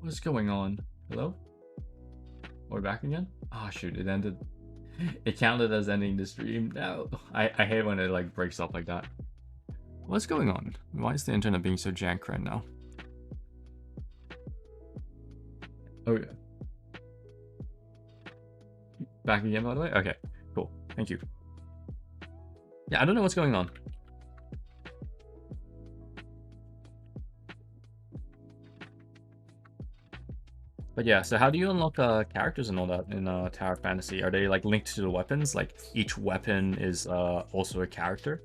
What's going on? Hello? We're back again? Oh shoot, it ended. It counted as ending the stream. No. I hate when it like breaks up like that. What's going on? Why is the internet being so jank right now? Oh yeah. Back again, by the way? Okay, cool. Thank you. Yeah, I don't know what's going on. But yeah, so how do you unlock characters and all that in Tower Fantasy? Are they like linked to the weapons? Like each weapon is also a character?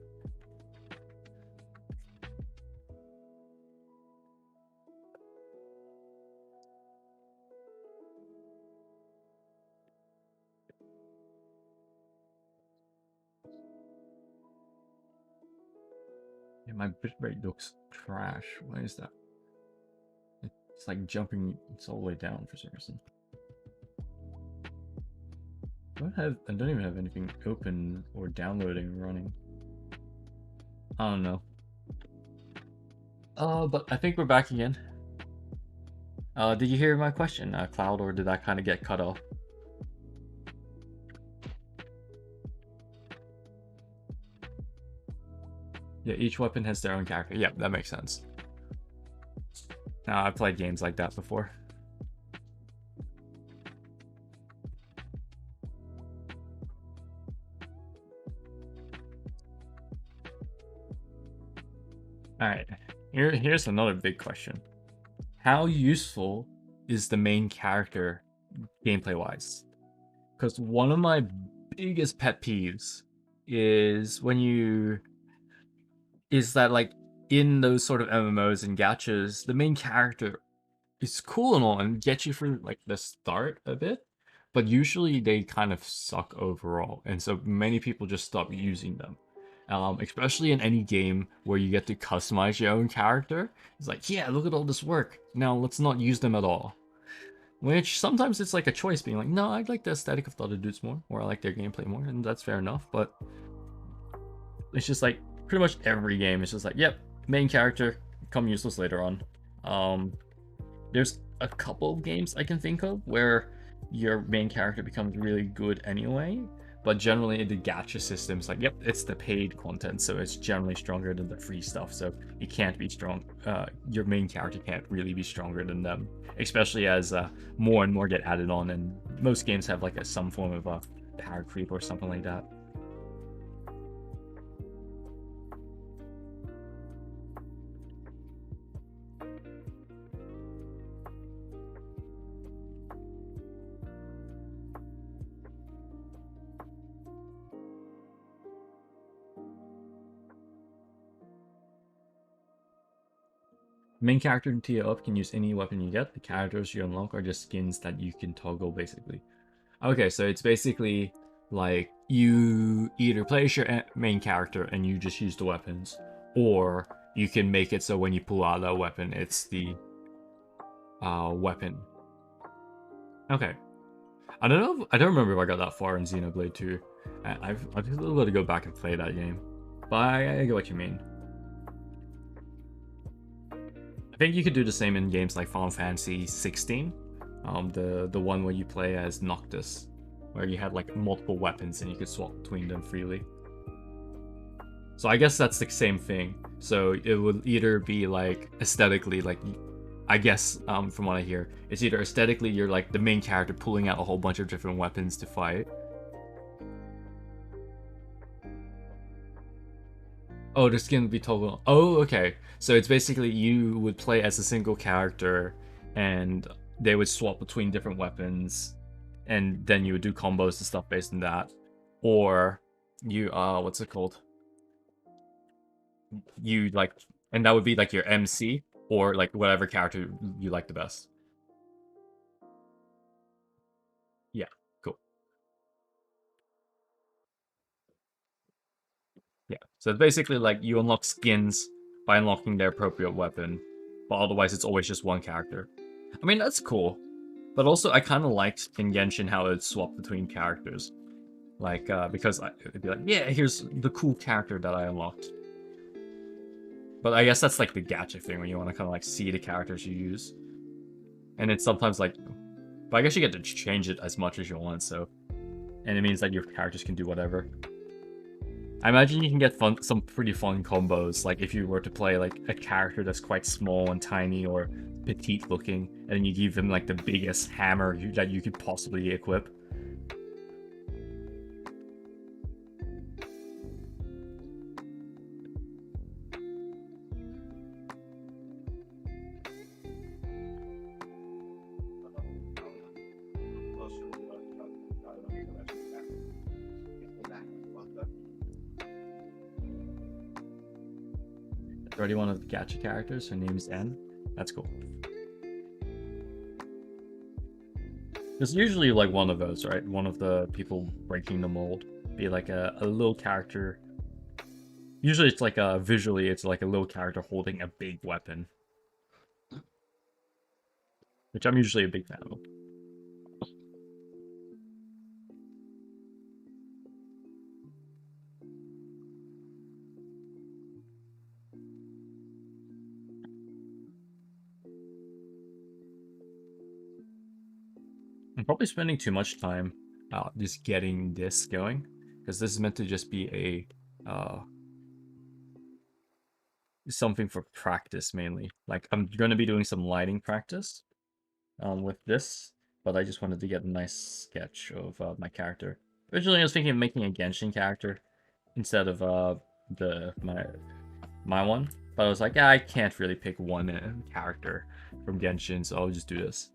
Yeah, my bitrate looks trash. Why is that? It's like jumping, it's all the way down for some reason. I don't even have anything open or downloading or running. I don't know. But I think we're back again. Did you hear my question, Cloud, or did that kind of get cut off? Yeah, each weapon has their own character. Yeah, that makes sense. I've played games like that before. Alright, here's another big question. How useful is the main character gameplay-wise? Because one of my biggest pet peeves is is that like in those sort of MMOs and gachas, the main character is cool and all and gets you through like the start a bit, but usually they kind of suck overall, and so many people just stop using them. Especially in any game where you get to customize your own character. It's like, yeah, look at all this work. Now let's not use them at all. Which sometimes it's like a choice, being like, no, I like the aesthetic of the other dudes more, or I like their gameplay more, and that's fair enough. But it's just like pretty much every game is just like, yep, main character, become useless later on. There's a couple of games I can think of where your main character becomes really good anyway, but generally the gacha system's like, yep, it's the paid content, so it's generally stronger than the free stuff, so it can't be strong. Your main character can't really be stronger than them, especially as more and more get added on, and most games have like some form of a power creep or something like that. Main character in tier up can use any weapon you get. The characters you unlock are just skins that you can toggle, basically. Okay, so it's basically like you either play as your main character and you just use the weapons, or you can make it so when you pull out that weapon, it's the weapon. Okay. I don't know. I don't remember if I got that far in Xenoblade 2. I've a little bit to go back and play that game, but I get what you mean. I think you could do the same in games like Final Fantasy 16, the one where you play as Noctis, where you had like multiple weapons and you could swap between them freely. So I guess that's the same thing. So it would either be like aesthetically, like I guess from what I hear, it's either aesthetically you're like the main character pulling out a whole bunch of different weapons to fight. Oh, the skin would be toggle. Oh, okay. So it's basically you would play as a single character, and they would swap between different weapons, and then you would do combos and stuff based on that. Or you what's it called? You like, and that would be like your MC or like whatever character you like the best. Yeah, cool. Yeah. So it's basically like you unlock skins by unlocking their appropriate weapon, but otherwise it's always just one character. I mean, that's cool. But also, I kind of liked in Genshin how it swapped between characters. Like, because it'd be like, yeah, here's the cool character that I unlocked. But I guess that's like the gacha thing, where you want to kind of like see the characters you use. And it's sometimes like, but I guess you get to change it as much as you want, so. And it means that your characters can do whatever. I imagine you can get some pretty fun combos, like if you were to play like a character that's quite small and tiny or petite looking, and then you give them like the biggest hammer that you could possibly equip. Already one of the gacha characters. Her name's N. That's cool. There's usually like one of those, right? One of the people breaking the mold. Be like a little character. Usually it's like visually it's like a little character holding a big weapon. Which I'm usually a big fan of. I'm probably spending too much time just getting this going, because this is meant to just be a something for practice mainly. Like I'm gonna be doing some lighting practice with this, but I just wanted to get a nice sketch of my character. Originally, I was thinking of making a Genshin character instead of my one, but I was like, yeah, I can't really pick one character from Genshin, so I'll just do this.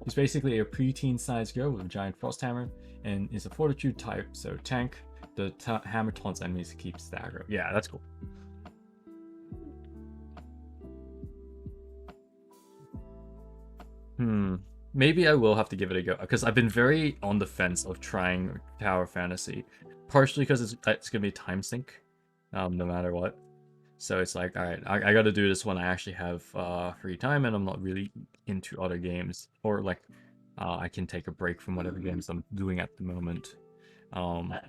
He's basically a preteen-sized girl with a giant frost hammer, and is a fortitude type, so tank. The hammer taunts enemies to keep aggro. Yeah, that's cool. Maybe I will have to give it a go, because I've been very on the fence of trying Tower Fantasy, partially because it's gonna be time sink, no matter what. So it's like, alright, I gotta do this when I actually have free time and I'm not really into other games. Or like, I can take a break from whatever games I'm doing at the moment. But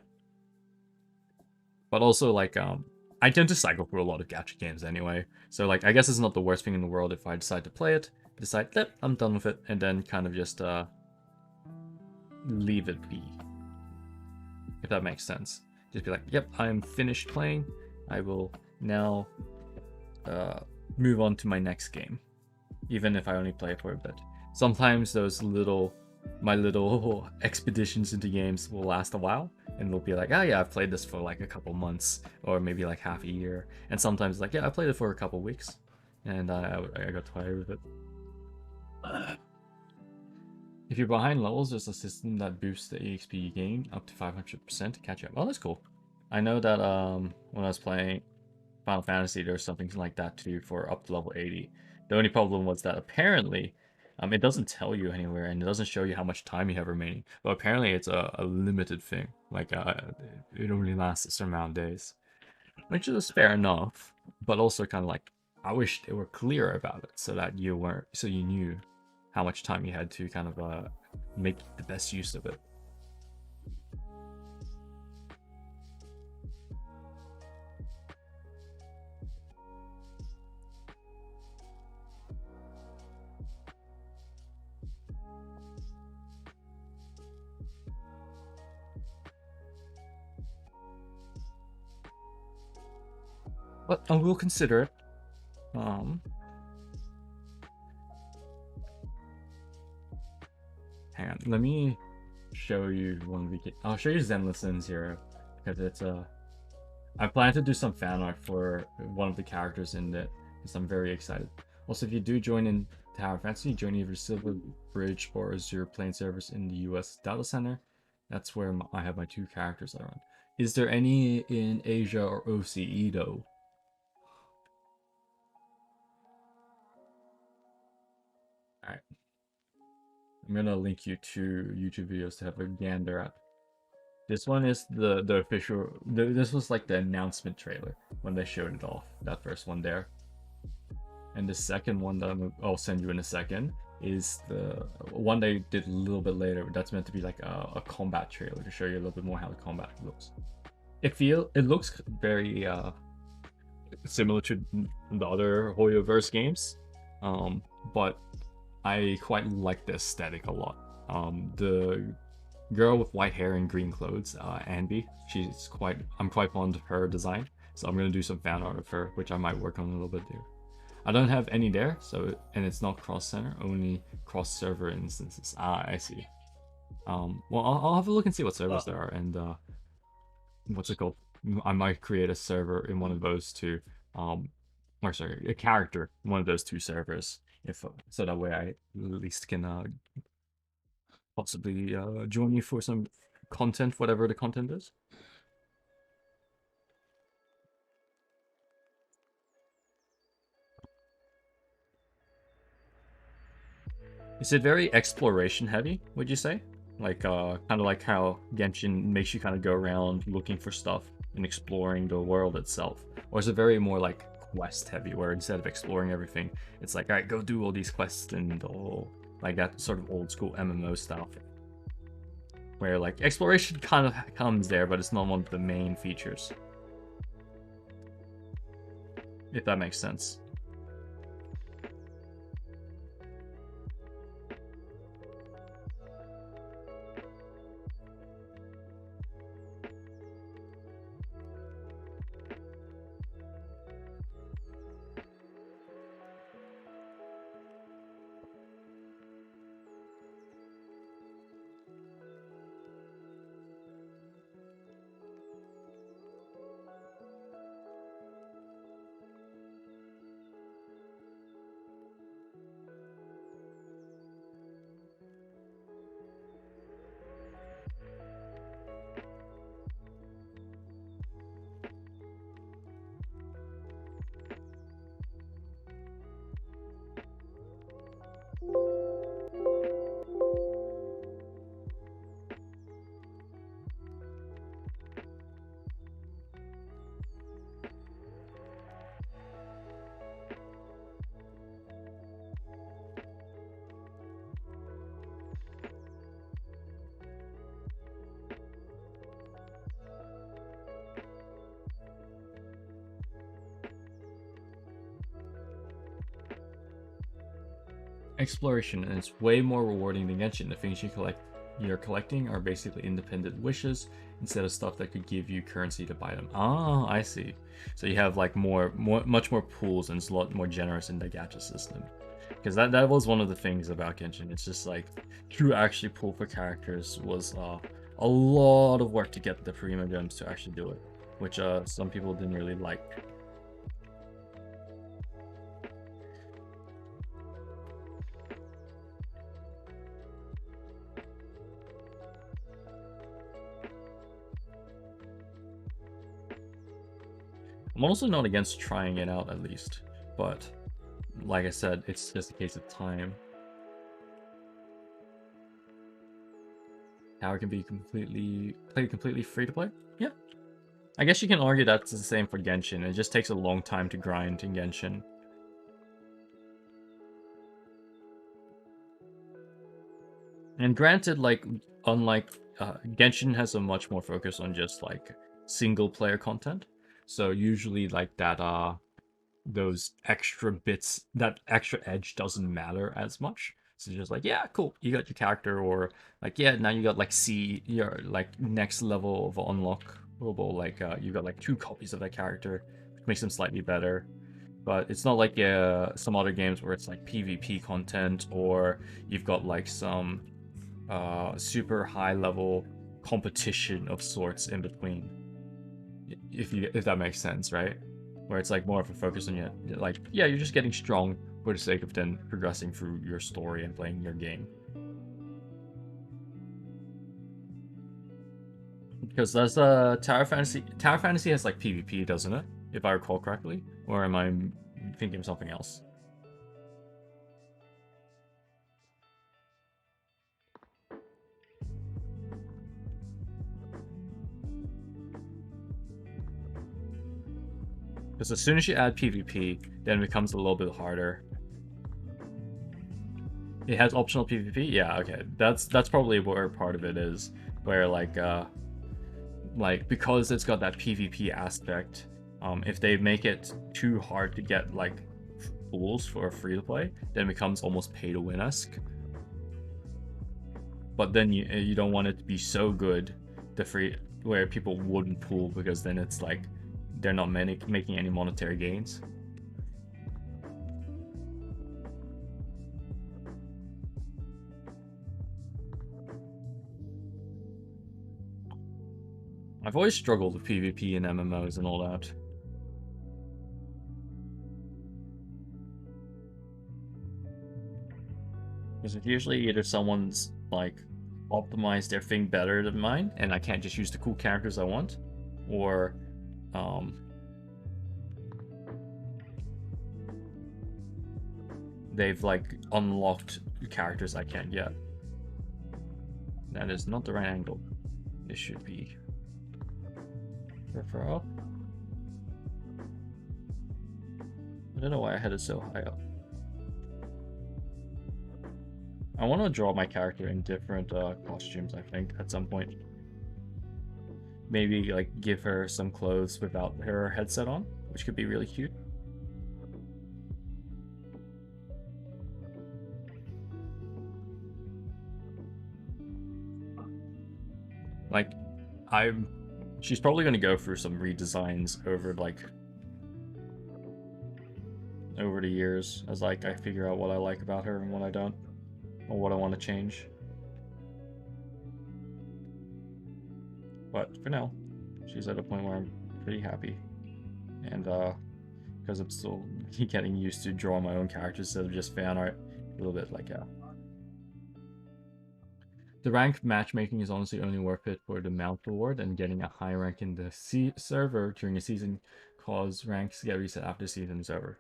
also like, I tend to cycle through a lot of gacha games anyway. So like, I guess it's not the worst thing in the world if I decide to play it, decide, yep, I'm done with it, and then kind of just leave it be. If that makes sense. Just be like, yep, I'm finished playing. I will now move on to my next game, even if I only play for a bit. Sometimes those my little expeditions into games will last a while, and they'll be like, oh yeah, I've played this for like a couple months, or maybe like half a year. And sometimes like, yeah, I played it for a couple weeks, and I got tired with it. If you're behind levels, there's a system that boosts the EXP you gain up to 500% to catch up. Oh, that's cool. I know that when I was playing Final Fantasy, there's something like that too for up to level 80. The only problem was that apparently, it doesn't tell you anywhere, and it doesn't show you how much time you have remaining. But apparently it's a limited thing. Like, it only lasts a certain amount of days. Which is fair enough, but also kind of like, I wish they were clear about it so that you knew how much time you had to kind of make the best use of it. But I will consider it. Hang on, let me show you one we can. I'll show you Zenless in Zero, because it's I plan to do some fan art for one of the characters in it, because I'm very excited. Also, if you do join in Tower Fantasy, join either Silver Bridge or Azure Plane servers in the US data center. That's where I have my two characters I run. Is there any in Asia or OCE though? Alright. I'm gonna link you to YouTube videos to have a gander at. This one is the official. This was like the announcement trailer when they showed it off. That first one there. And the second one that I'll send you in a second is the one they did a little bit later. That's meant to be like a combat trailer to show you a little bit more how the combat looks. It looks very similar to the other Hoyoverse games, but I quite like the aesthetic a lot. The girl with white hair and green clothes, Anby, I'm quite fond of her design. So I'm gonna do some fan art of her, which I might work on a little bit there. I don't have any there, and it's not cross center, only cross server instances. Ah, I see. Well, I'll have a look and see what servers there are, and what's it called? I might create a server in one of those two, or sorry, a character in one of those two servers, if so that way I at least can possibly join you for some content, whatever the content is. Is it very exploration heavy, would you say? Like, kind of like how Genshin makes you kind of go around looking for stuff and exploring the world itself? Or is it very more like quest heavy, where instead of exploring everything, it's like, all right, go do all these quests and all, like that sort of old school MMO stuff? Where like exploration kind of comes there, but it's not one of the main features. If that makes sense. Exploration, and it's way more rewarding than Genshin. The things you're collecting are basically independent wishes instead of stuff that could give you currency to buy them. Ah, I see. So you have like much more pools, and it's a lot more generous in the gacha system. Because that was one of the things about Genshin. It's just like to actually pull for characters was a lot of work to get the Prima gems to actually do it, which some people didn't really like. I'm also not against trying it out at least, but like I said, it's just a case of time. Tower can be completely free to play? Yeah. I guess you can argue that's the same for Genshin. It just takes a long time to grind in Genshin. And granted, like, unlike Genshin has a much more focus on just like single player content. So usually like that those extra bits, that extra edge doesn't matter as much. So just like, yeah, cool, you got your character, or like, yeah, now you got like your like next level of unlockable, like you got like 2 copies of that character, which makes them slightly better. But it's not like some other games where it's like PvP content, or you've got like some super high level competition of sorts in between. If that makes sense, right? Where it's like more of a focus on like, yeah, you're just getting strong for the sake of then progressing through your story and playing your game. Because that's Tower Fantasy. Tower Fantasy has like PvP, doesn't it? If I recall correctly, or am I thinking of something else? Because as soon as you add PvP, then it becomes a little bit harder. It has optional PvP? Yeah, okay. That's probably where part of it is. Where like because it's got that PvP aspect, if they make it too hard to get like pools for free to play, then it becomes almost pay to win-esque. But then you don't want it to be so good, where people wouldn't pool, because then it's like they're not making any monetary gains. I've always struggled with PvP and MMOs and all that. Because it's usually either someone's like optimized their thing better than mine, and I can't just use the cool characters I want, or they've like unlocked characters I can't get. That is not the right angle. This should be refer up. I don't know why I had it so high up. I want to draw my character in different costumes, I think, at some point. Maybe like give her some clothes without her headset on, which could be really cute. Like, she's probably going to go through some redesigns over the years, as like I figure out what I like about her and what I don't, or what I want to change. But for now, she's at a point where I'm pretty happy, and because I'm still getting used to drawing my own characters instead of just fan art, a little bit like The rank matchmaking is honestly only worth it for the mount reward, and getting a high rank in the server during a season cause ranks get reset after the season is over.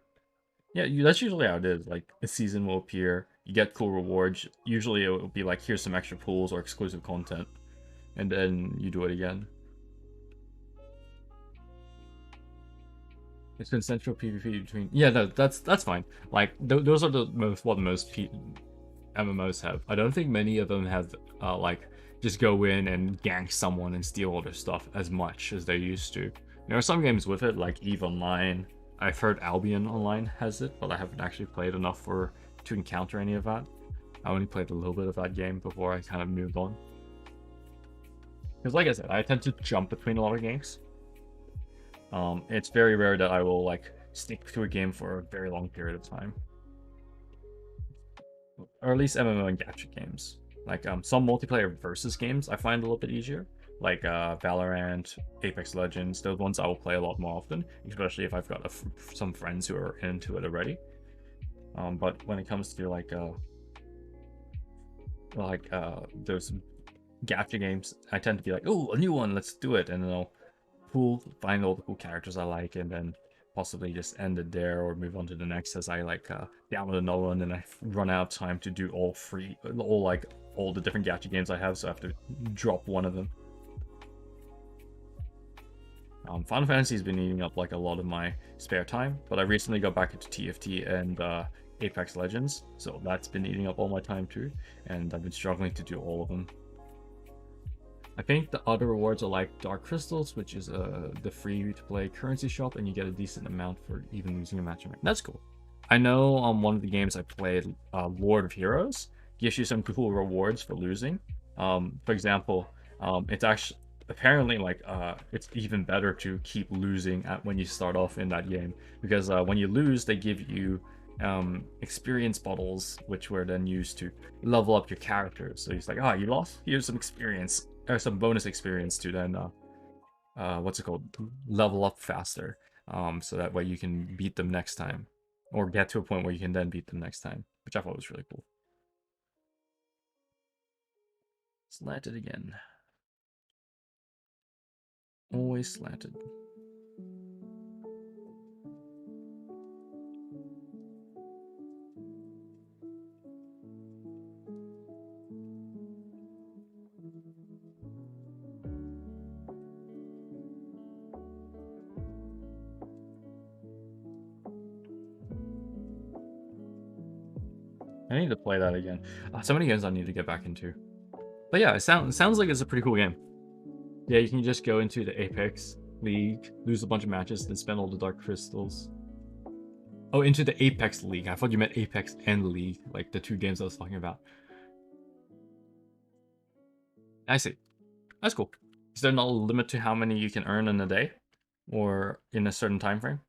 Yeah, that's usually how it is. Like, a season will appear, you get cool rewards. Usually it will be like, here's some extra pools or exclusive content, and then you do it again. It's been central PvP between. Yeah, no, that's fine. Like, those are what most MMOs have. I don't think many of them have like just go in and gank someone and steal all their stuff as much as they used to. There are some games with it, like EVE Online. I've heard Albion Online has it, but I haven't actually played enough to encounter any of that. I only played a little bit of that game before I kind of moved on. Because like I said, I tend to jump between a lot of games. It's very rare that I will like stick to a game for a very long period of time. Or at least MMO and gacha games. Like some multiplayer versus games I find a little bit easier. Like Valorant, Apex Legends, those ones I will play a lot more often, especially if I've got some friends who are into it already. But when it comes to like those gacha games, I tend to be like, oh, a new one, let's do it, and then I'll find all the cool characters I like, and then possibly just end it there or move on to the next as I like download another one, and I run out of time to do all the different gacha games I have, so I have to drop one of them. Final Fantasy has been eating up like a lot of my spare time, but I recently got back into TFT and Apex Legends, so that's been eating up all my time too, and I've been struggling to do all of them. I think the other rewards are like Dark Crystals, which is the free-to-play currency shop, and you get a decent amount for even losing a match. That's cool. I know on one of the games I played, Lord of Heroes, gives you some cool rewards for losing. For example, it's actually apparently like it's even better to keep losing when you start off in that game, because when you lose, they give you experience bottles, which were then used to level up your characters. So it's like, you lost, here's some experience. Or some bonus experience to then level up faster, so that way you can beat them next time, or get to a point where you can then beat them next time, which I thought was really cool. Slanted again. Always slanted. I need to play that again. So many games I need to get back into. But yeah, it sounds like it's a pretty cool game. Yeah, you can just go into the Apex League, lose a bunch of matches, then spend all the Dark Crystals. Oh, into the Apex League. I thought you meant Apex and League, like the two games I was talking about. I see. That's cool. Is there not a limit to how many you can earn in a day, or in a certain time frame?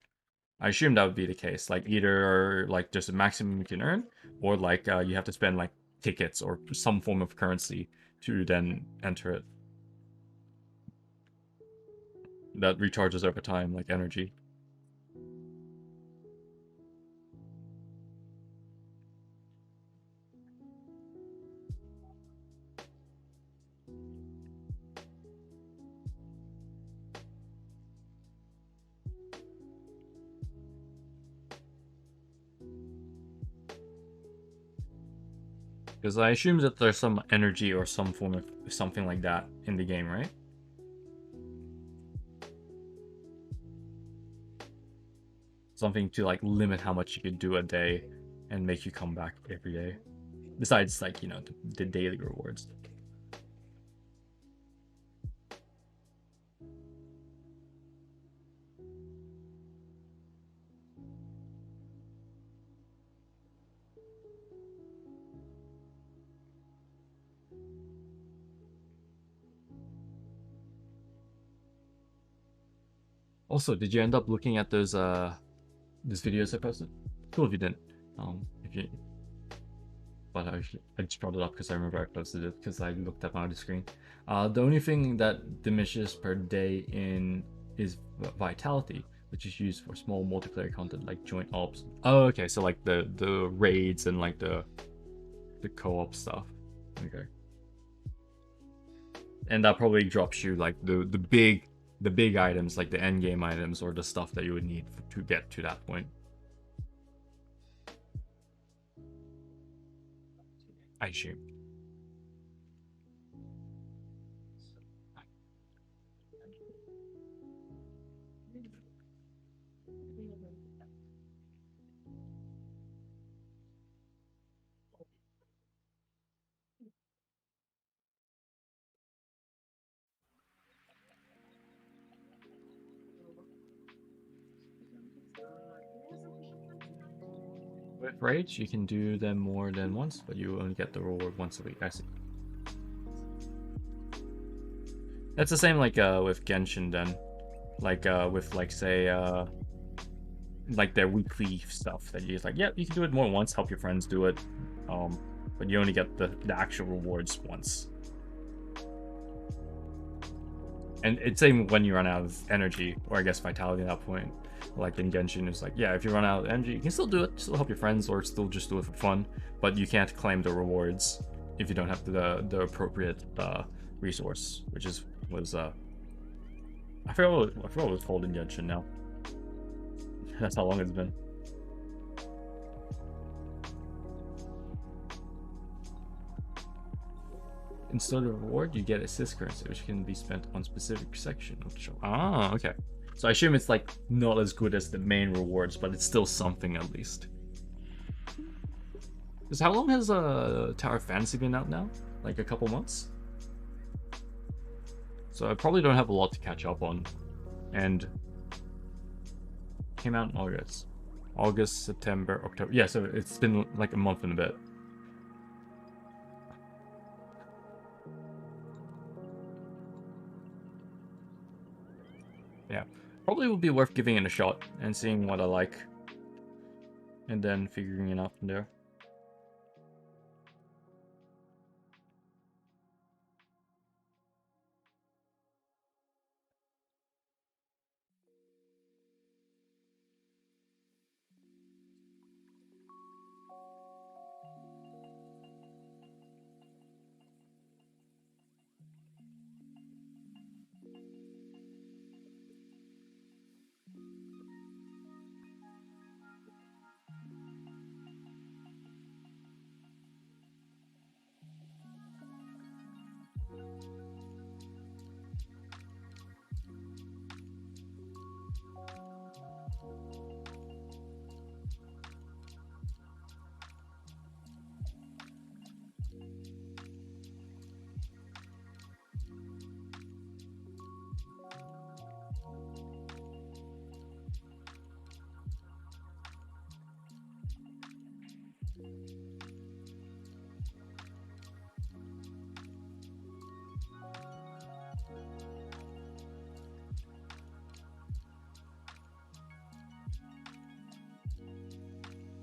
I assume that would be the case. Like either like just a maximum you can earn, or like you have to spend like tickets or some form of currency to then enter it. That recharges over time, like energy. Because I assume that there's some energy or some form of something like that in the game, right? Something to like limit how much you could do a day and make you come back every day. Besides, like, you know, the daily rewards. Also, did you end up looking at those videos I posted? Cool if you didn't. If you, but I just brought it up because I remember I posted it because I looked up on the screen. The only thing that diminishes per day in is vitality, which is used for small multiplayer content like joint ops. Oh, okay, so like the raids and like the co-op stuff. Okay, and that probably drops you like the big items, like the end game items or the stuff that you would need to get to that point. I assume. With raids, you can do them more than once, but you only get the reward once a week. I see. That's the same like with Genshin then. Like with like say like their weekly stuff that you just like, yeah, you can do it more once, help your friends do it. Um but you only get the actual rewards once. And it's same when you run out of energy, or I guess vitality at that point. Like in Genshin, it's like, yeah, if you run out of energy, you can still do it, still help your friends, or still just do it for fun, but you can't claim the rewards if you don't have the appropriate resource, which is was I forgot what it's called in Genshin now. That's how long it's been. Instead of reward, you get assist currency, which can be spent on specific section of the show. Ah, okay. So I assume it's like not as good as the main rewards, but it's still something at least. Because how long has Tower of Fantasy been out now? Like a couple months? So I probably don't have a lot to catch up on. And came out in August. August, September, October. Yeah, so it's been like a month and a bit. Yeah. Probably would be worth giving it a shot and seeing what I like. And then figuring it out from there.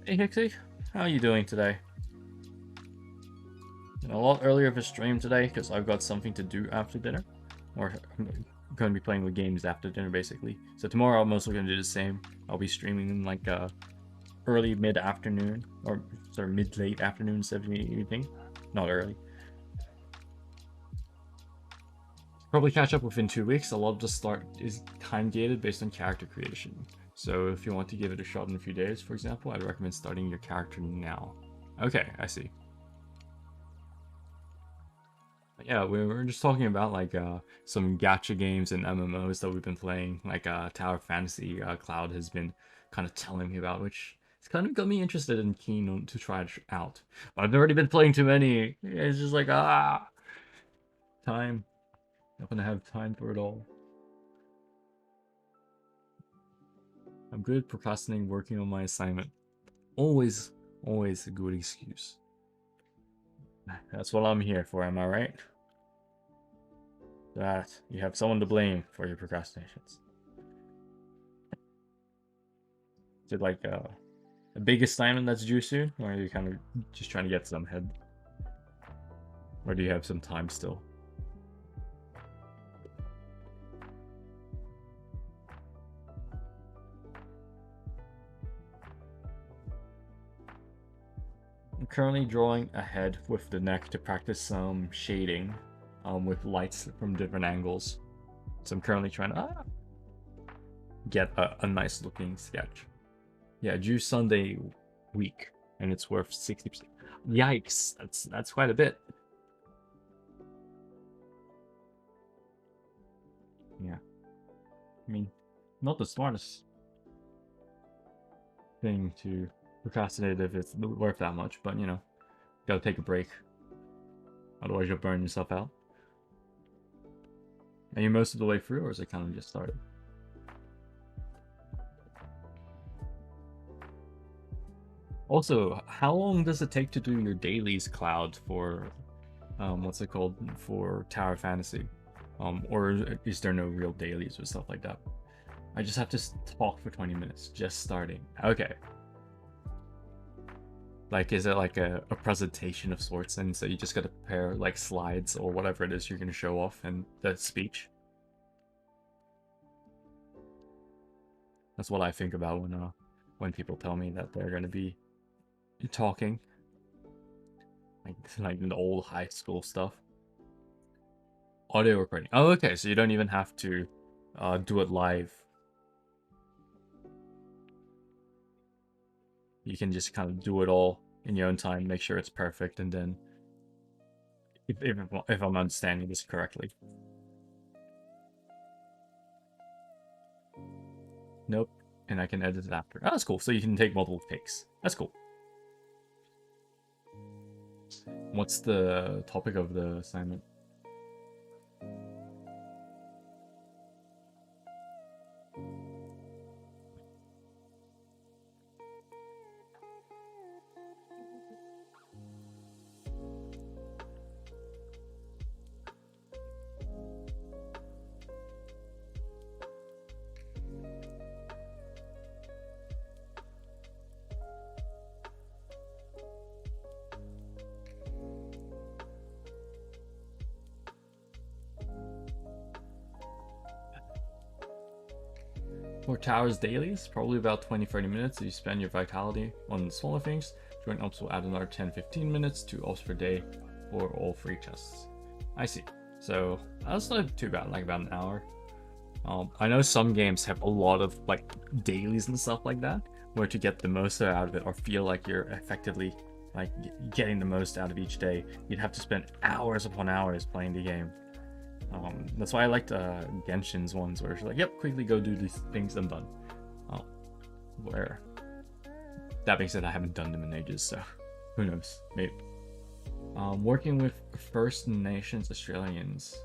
Hey Hixie, how are you doing today? A lot earlier of a stream today because I've got something to do after dinner. Or I'm going to be playing with games after dinner basically. So tomorrow I'm mostly going to do the same. I'll be streaming in like early mid-afternoon or sort of mid-late afternoon instead of evening. Not early. Probably catch up within 2 weeks. A lot of the start is time gated based on character creation. So if you want to give it a shot in a few days, for example, I'd recommend starting your character now. Okay, I see. Yeah, we were just talking about like some gacha games and MMOs that we've been playing, like Tower Fantasy. Cloud has been kind of telling me about, which it's kind of got me interested and keen to try it out. But I've already been playing too many. It's just like time. Not gonna have time for it all. I'm good at procrastinating working on my assignment. Always, always a good excuse. That's what I'm here for, am I right? That you have someone to blame for your procrastinations. Is it like a big assignment that's due soon, or are you kind of just trying to get some ahead? Or do you have some time still? I'm currently drawing ahead with the neck to practice some shading with lights from different angles. So I'm currently trying to get a nice looking sketch. Yeah, due Sunday week, and it's worth 60%. Yikes, that's quite a bit. Yeah. I mean, not the smartest thing to procrastinate if it's worth that much, but you know, gotta take a break. Otherwise you'll burn yourself out. Are you most of the way through, or is it kind of just started? Also, how long does it take to do your dailies, Cloud, for what's it called, for Tower Fantasy? Or is there no real dailies or stuff like that? I just have to talk for 20 minutes, just starting. Okay. Like, is it like a presentation of sorts, and so you just gotta prepare like slides or whatever it is you're gonna show off in the speech? That's what I think about when people tell me that they're gonna be talking, like the old high school stuff. Audio recording. Oh, okay, so you don't even have to do it live. You can just kind of do it all in your own time, make sure it's perfect, and then, if I'm understanding this correctly. Nope, and I can edit it after. Oh, that's cool. So you can take multiple takes. That's cool. What's the topic of the assignment? For Towers dailies, probably about 20-30 minutes. You spend your vitality on smaller things. Joint ups will add another 10-15 minutes to ups per day for all 3 tests. I see. So that's not too bad, like about an hour. I know some games have a lot of like dailies and stuff like that, where to get the most out of it or feel like you're effectively like getting the most out of each day, you'd have to spend hours upon hours playing the game. That's why I liked Genshin's ones where it's like, yep, quickly go do these things, I'm done. Where that being said, I haven't done them in ages, so who knows, maybe. Working with First Nations Australians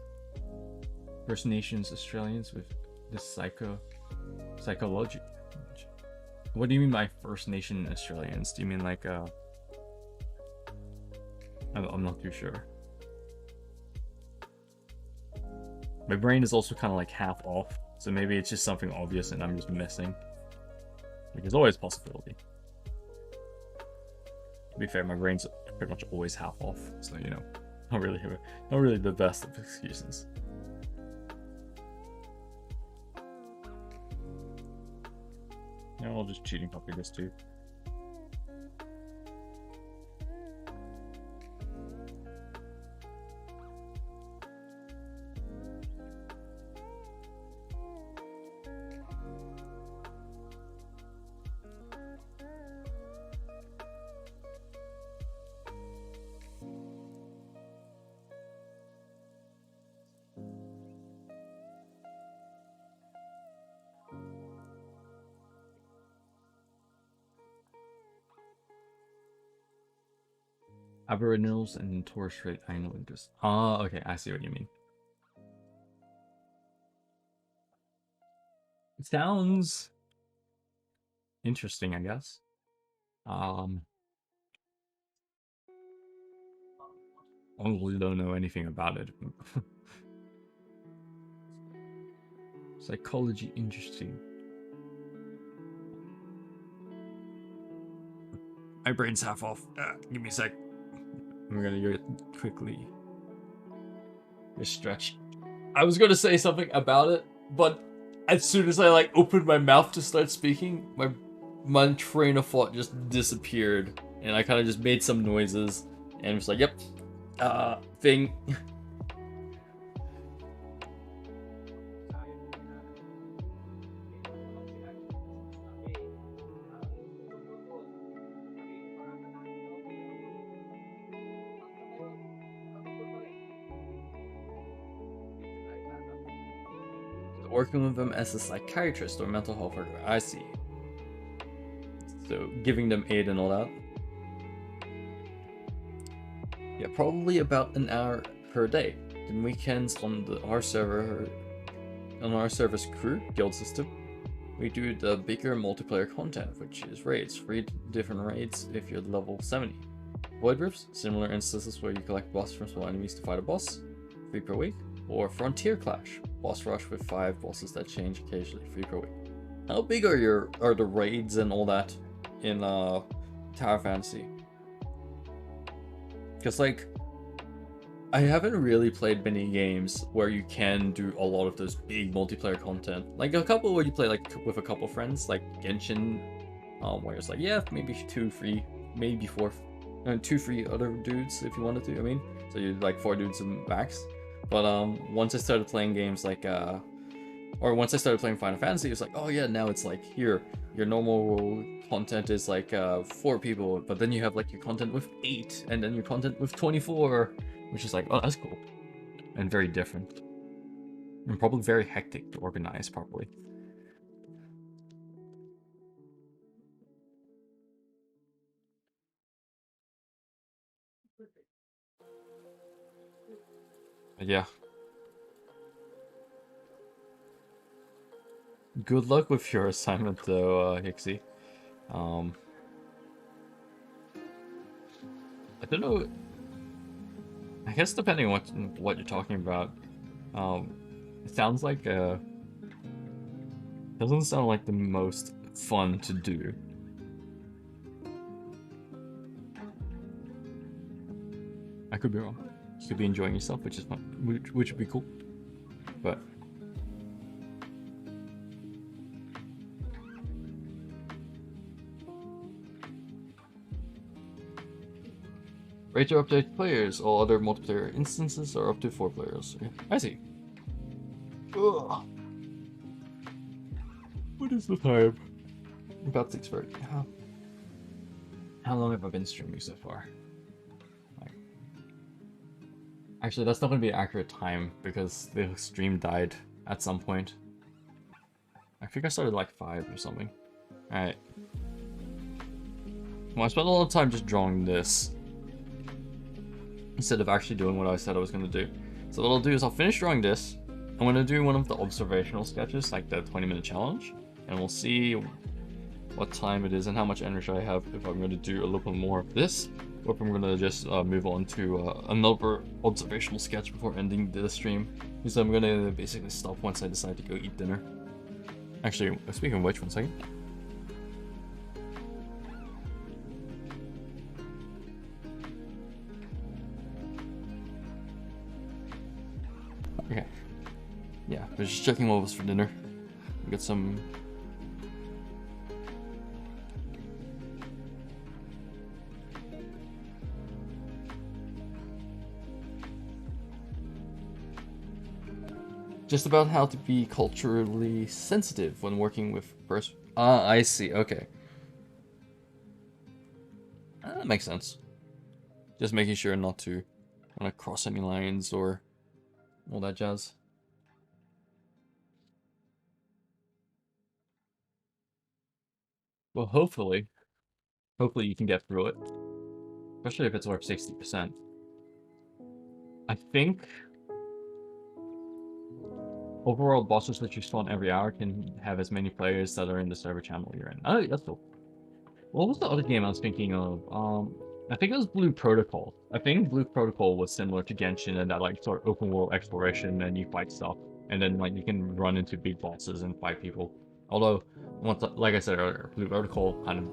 with the psychology. What do you mean by First Nation Australians? Do you mean like I'm not too sure. My brain is also kind of like half off, so maybe it's just something obvious and I'm just missing. Like, there's always a possibility. be fair, my brain's pretty much always half off, so you know, not really the best of excuses. Yeah, I'll just cheating copy this too. Aboriginals and Torres Strait Islanders. Oh, okay, I see what you mean. It sounds interesting, I guess. I really don't know anything about it. Psychology interesting. My brain's half off. Give me a sec. I'm gonna do it quickly. Just stretch. I was gonna say something about it, but as soon as I like opened my mouth to start speaking, my train of thought just disappeared, and I kind of just made some noises, and was like, "Yep, thing." Working with them as a psychiatrist or mental health worker. I see. So giving them aid and all that. Yeah, probably about an hour per day. Then weekends on our server's crew guild system, we do the bigger multiplayer content, which is raids. 3 different raids if you're level 70. Void Rifts, similar instances where you collect boss from small enemies to fight a boss, 3 per week. Or Frontier Clash, boss rush with 5 bosses that change occasionally, 3 per week. How big are the raids and all that in Tower Fantasy? Because like, I haven't really played many games where you can do a lot of those big multiplayer content. Like a couple where you play like with a couple friends, like Genshin, where it's like, yeah, maybe 2, 3, maybe 4, 2, 3 other dudes if you wanted to. I mean, so you like 4 dudes max. But once I started playing games like, or once I started playing Final Fantasy, it was like, oh yeah, now it's like, here, your normal content is like 4 people, but then you have like your content with 8, and then your content with 24, which is like, oh, that's cool. And very different. And probably very hectic to organize properly. But yeah. Good luck with your assignment though, Hixie. I don't know. I guess depending on what you're talking about, it sounds like doesn't sound like the most fun to do. I could be wrong. You could be enjoying yourself, which is fun, which would be cool. But rate to update players. All other multiplayer instances are up to 4 players. Yeah, I see. Ugh. What is the time? About 6:30. How long have I been streaming so far? Actually, that's not going to be an accurate time because the stream died at some point. I think I started like 5 or something. Alright. Well, I spent a lot of time just drawing this instead of actually doing what I said I was going to do. So what I'll do is I'll finish drawing this. I'm going to do one of the observational sketches, like the 20-minute challenge, and we'll see what time it is and how much energy I have if I'm going to do a little bit more of this, or if I'm going to just move on to another observational sketch before ending the stream, because I'm going to basically stop once I decide to go eat dinner. Actually, speaking of which, one second. I was just checking what was for dinner. We got some. Just about how to be culturally sensitive when working with person. Ah, I see. Okay. That makes sense. Just making sure not to want to cross any lines or all that jazz. Well, hopefully you can get through it, especially if it's over 60%. I think overall bosses that you spawn every hour can have as many players that are in the server channel you're in. Oh, that's cool. What was the other game I was thinking of? I think it was Blue Protocol. I think Blue Protocol was similar to Genshin and that like sort of open world exploration and you fight stuff. And then like you can run into big bosses and fight people. Although, once like I said earlier, Blue Protocol kind of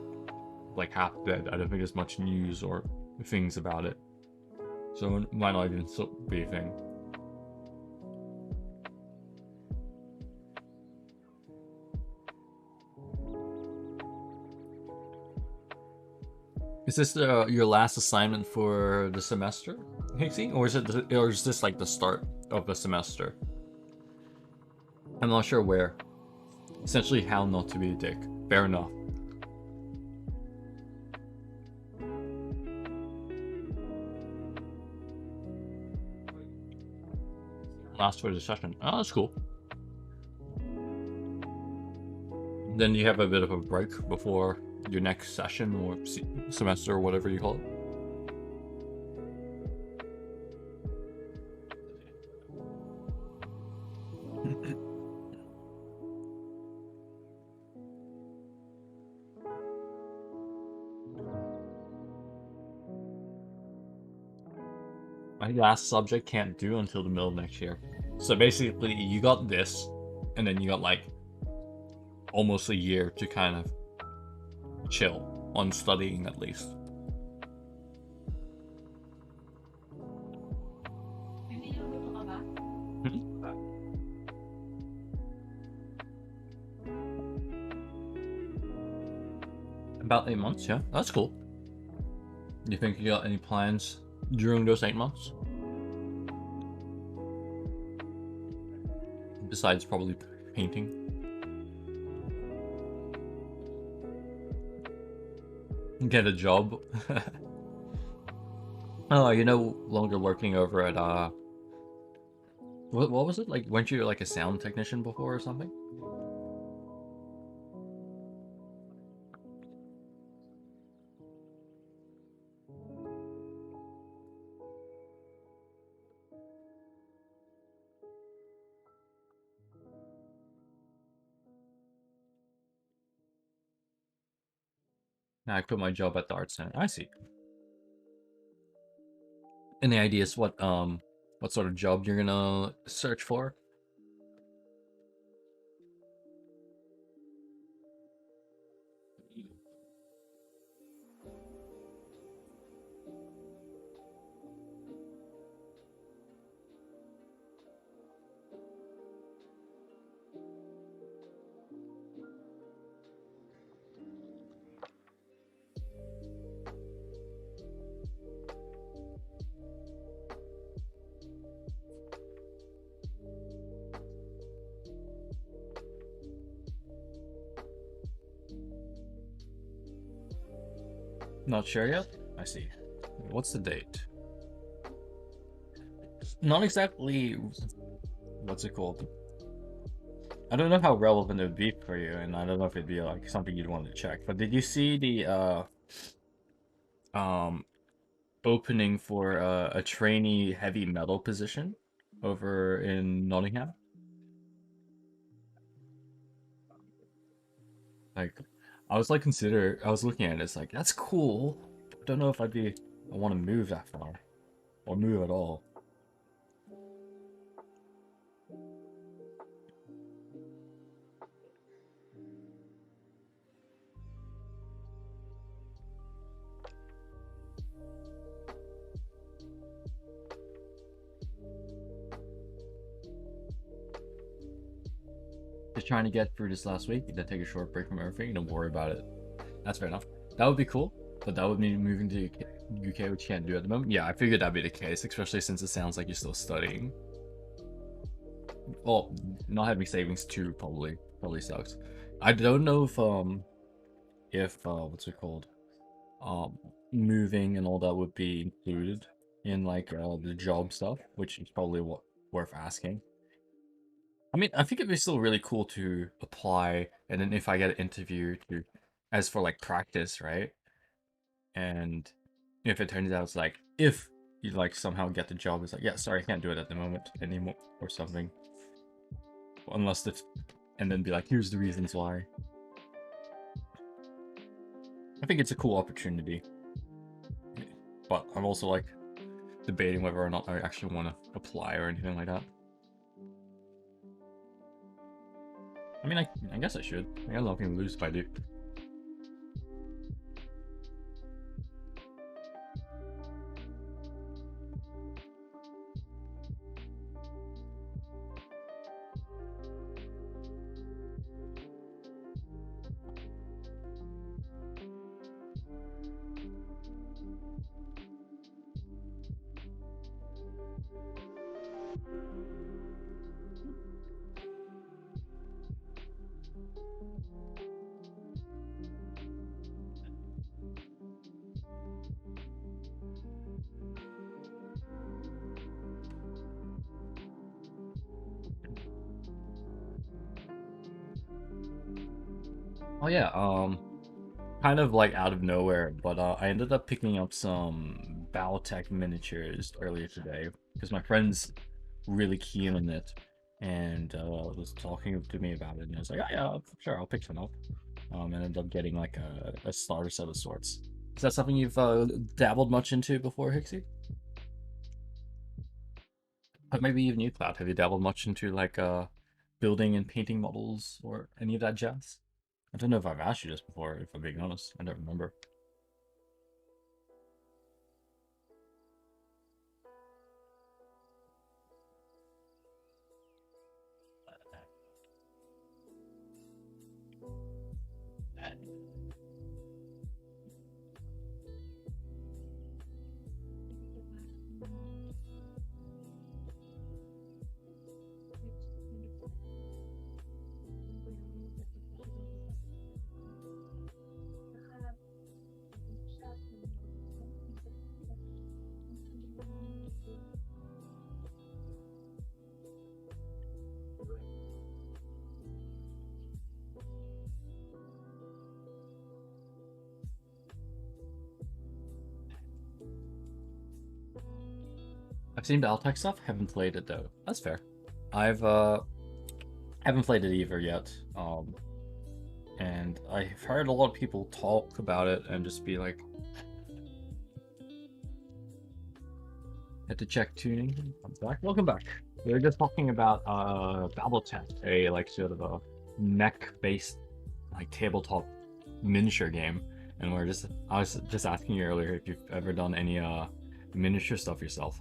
like half dead. I don't think there's much news or things about it. So it might not even be a thing. Is this your last assignment for the semester, Hixie? Or is this like the start of the semester? I'm not sure where. Essentially, how not to be a dick. Fair enough. Last for the session. Oh, that's cool. Then you have a bit of a break before your next session or semester or whatever you call it. My last subject can't do until the middle of next year. So basically, you got this, and then you got like almost a year to kind of chill on studying at least. About 8 months, yeah. That's cool. Do you think you got any plans during those 8 months? Besides probably painting. Get a job. Oh, you're no longer working over at what was it? Like weren't you like a sound technician before or something? Now I quit my job at the art center. I see. Any ideas what sort of job you're gonna search for? Not sure yet? I see. What's the date? Not exactly what's it called? I don't know how relevant it would be for you, and I don't know if it'd be like something you'd want to check. But did you see the um opening for a trainee heavy metal position over in Nottingham? Like, I was looking at it. It's like that's cool. Don't know if I want to move that far or move at all. Just trying to get through this last week, then take a short break from everything. Don't worry about it. That's fair enough. That would be cool, but that would mean moving to UK, which you can't do at the moment. Yeah, I figured that'd be the case, especially since it sounds like you're still studying. Well, not having savings too probably sucks. I don't know if what's it called? Um, moving and all that would be included in like the job stuff, which is probably what worth asking. I mean, I think it'd be still really cool to apply, and then if I get an interview to, as for like practice, right? And if it turns out it's like if you like somehow get the job, it's like yeah, sorry, I can't do it at the moment anymore or something, unless the and then be like here's the reasons why. I think it's a cool opportunity, but I'm also like debating whether or not I actually want to apply or anything like that. I mean, I guess I should. I got nothing to lose if I do. Oh yeah, kind of like out of nowhere, but I ended up picking up some Battletech miniatures earlier today because my friend's really keen on it and was talking to me about it, and I was like, oh, yeah, sure, I'll pick some up. And ended up getting like a starter set of sorts. Is that something you've dabbled much into before, Hixie? But maybe even you, Cloud. Have you dabbled much into like building and painting models or any of that jazz? I don't know if I've asked you this before, if I'm being honest. I don't remember. I've seen Battletech stuff, haven't played it though. That's fair. I've haven't played it either yet. And I've heard a lot of people talk about it and just be like, had to check tuning. I'm back. Welcome back. We were just talking about Battletech, a like sort of a mech-based like tabletop miniature game, and I was just asking you earlier if you've ever done any miniature stuff yourself.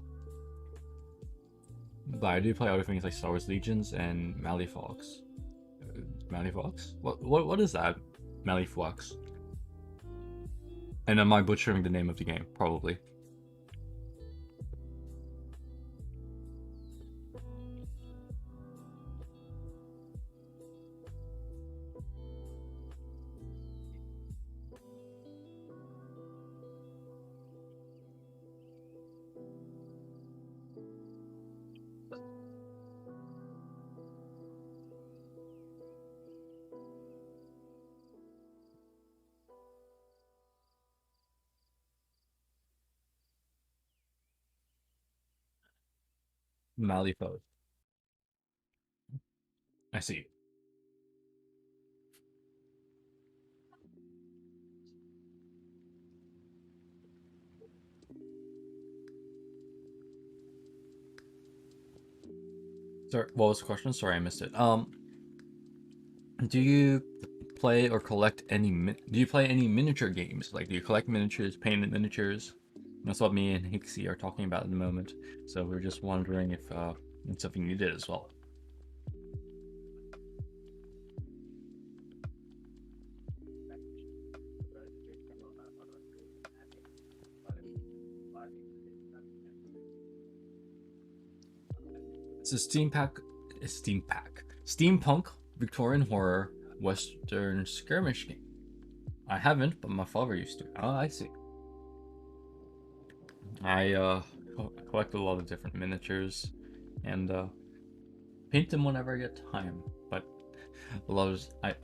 But I do play other things like Star Wars Legions and Malifox. Malifox? What is that? Malifox. And am I butchering the name of the game? Probably. Malifox. I see. Sorry, what was the question? Sorry, I missed it. Do you play or collect any? Do you play any miniature games? Like, do you collect miniatures, painted miniatures? That's what me and Hixie are talking about at the moment. So we're just wondering if it's something you did as well. It's a steampunk Victorian horror Western skirmish game. I haven't, but my father used to. Oh, I see. I collect a lot of different miniatures and paint them whenever I get time. But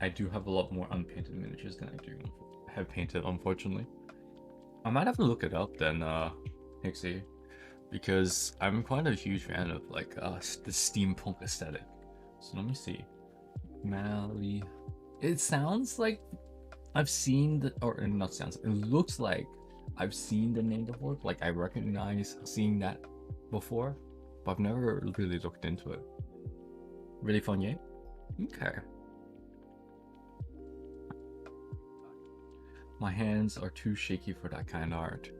I do have a lot more unpainted miniatures than I do have painted, unfortunately. I might have to look it up then, Hixie, because I'm quite a huge fan of like the steampunk aesthetic. So let me see. Mally. It sounds like I've seen the, or not sounds. It looks like I've seen the name before. Like I recognize seeing that before, but I've never really looked into it. Really fun game. Okay. My hands are too shaky for that kind of art.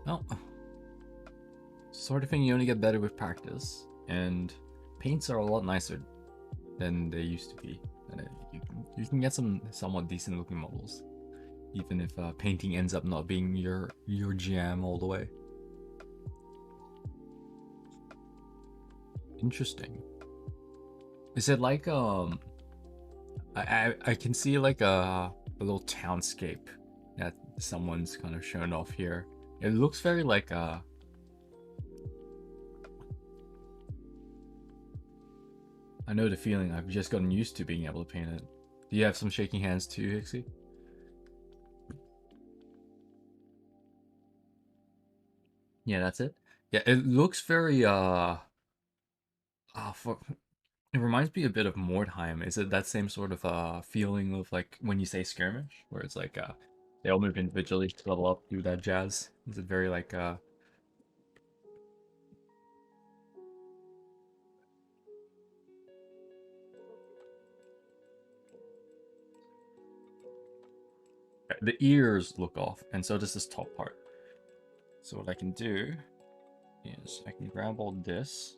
No. Sort of thing you only get better with practice, and paints are a lot nicer than they used to be. And you can get some somewhat decent looking models, even if painting ends up not being your jam all the way. Interesting. Is it like I can see like a little townscape that someone's kind of shown off here. It looks very like I know the feeling. I've just gotten used to being able to paint it. Do you have some shaky hands too, Hixie? Yeah, that's it. Yeah, it looks very it reminds me a bit of Mordheim. Is it that same sort of feeling of like when you say skirmish, where it's like they all move individually to level up, do that jazz? Is it very like the ears look off, and so does this top part. So what I can do is I can grab all this.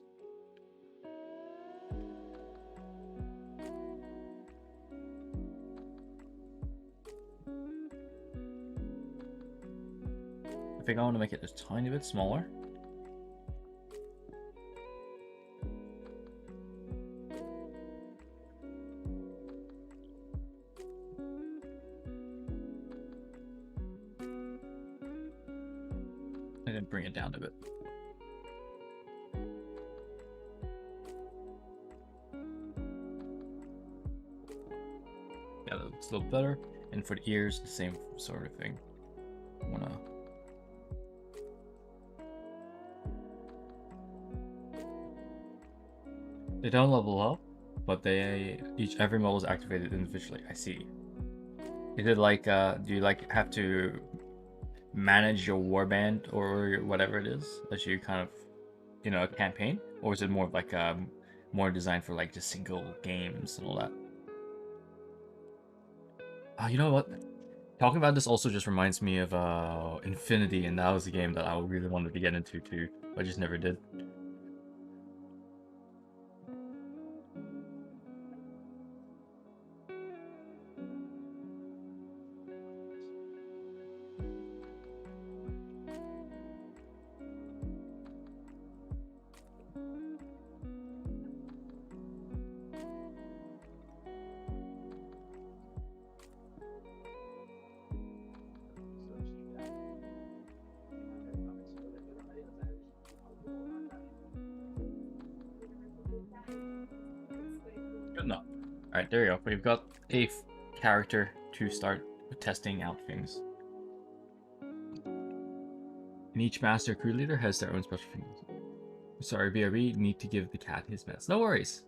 I think I want to make it a tiny bit smaller. And then bring it down a bit. Yeah, that looks a little better. And for the ears, the same sort of thing. They don't level up, but every model is activated individually. I see. Is it like do you like have to manage your warband or whatever it is that you kind of a campaign, or is it more like more designed for like just single games and all that? Oh, you know what? Talking about this also just reminds me of Infinity, and that was a game that I really wanted to get into too, but I just never did. Good enough. Alright, there you go. We've got a character to start testing out things. And each master crew leader has their own special things. Sorry, BRB, need to give the cat his meds. No worries.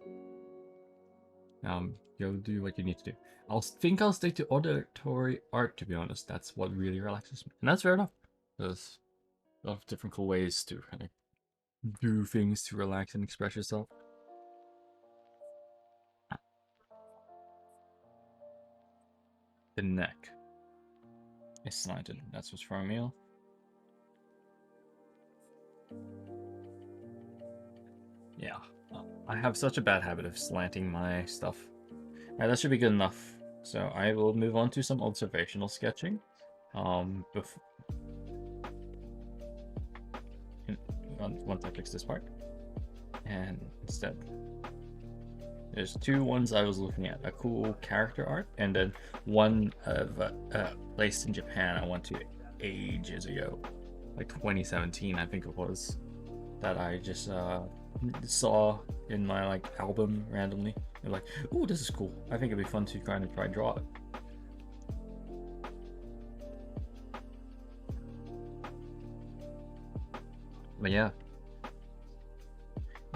Go do what you need to do. I'll stick to auditory art, to be honest. That's what really relaxes me. And that's fair enough. There's a lot of different cool ways to kind of do things to relax and express yourself. The neck is slanted. That's what's throwing me off. Yeah, I have such a bad habit of slanting my stuff. Alright, that should be good enough. So I will move on to some observational sketching. Once I fix this part. and instead there's two ones I was looking at: a cool character art, and then one of a place in Japan I went to ages ago, like 2017, I think it was, that I just saw in my like album randomly. And like, oh, this is cool. I think it'd be fun to kind of try draw it. But yeah,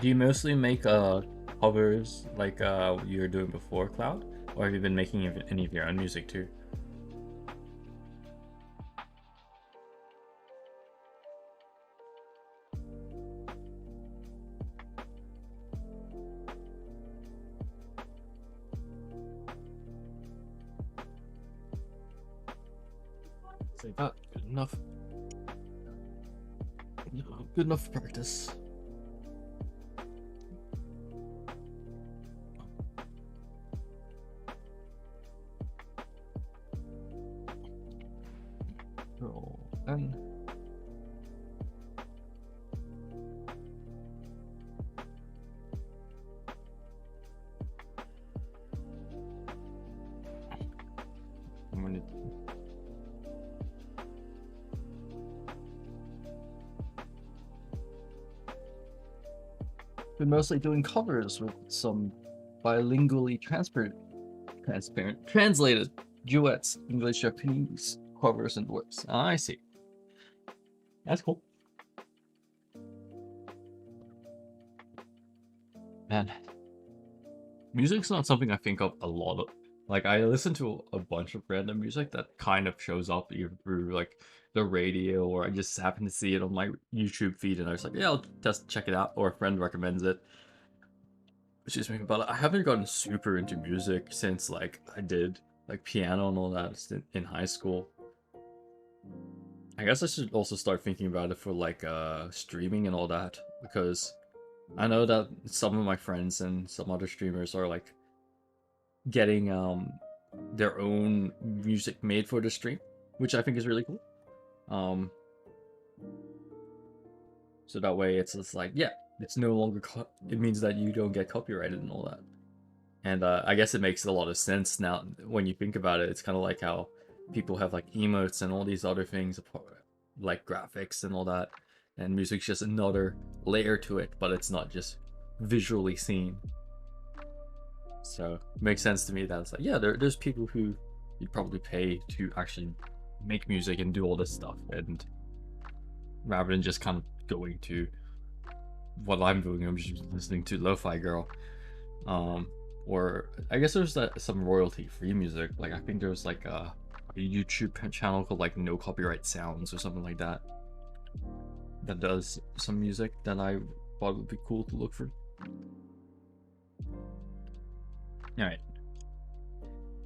do you mostly make covers like you were doing before Cloud, or have you been making any of your own music too? Say that good enough. Good enough practice. Roll and I'm gonna. Been mostly doing covers with some bilingually translated duets, English Japanese covers and duets. I see. That's cool. Man, music's not something I think of a lot of. Like, I listen to a bunch of random music that kind of shows up either through like the radio, or I just happen to see it on my YouTube feed and I was like, yeah, I'll just check it out, or a friend recommends it. Excuse me, but I haven't gotten super into music since like I did like piano and all that in high school. I guess I should also start thinking about it for like streaming and all that, because I know that some of my friends and some other streamers are like getting their own music made for the stream, which I think is really cool. Um so that way it's just like, yeah, it's no longer it means that you don't get copyrighted and all that. And I guess it makes a lot of sense now when you think about it. It's kind of like how people have like emotes and all these other things, like graphics and all that. And music's just another layer to it, but it's not just visually seen. So it makes sense to me that it's like, yeah, there's people who you'd probably pay to actually make music and do all this stuff, and rather than just kind of going to what I'm doing, I'm just listening to Lo-Fi Girl. Or I guess there's some royalty-free music. Like I think there's like a YouTube channel called like No Copyright Sounds or something like that, that does some music that I thought would be cool to look for. Alright.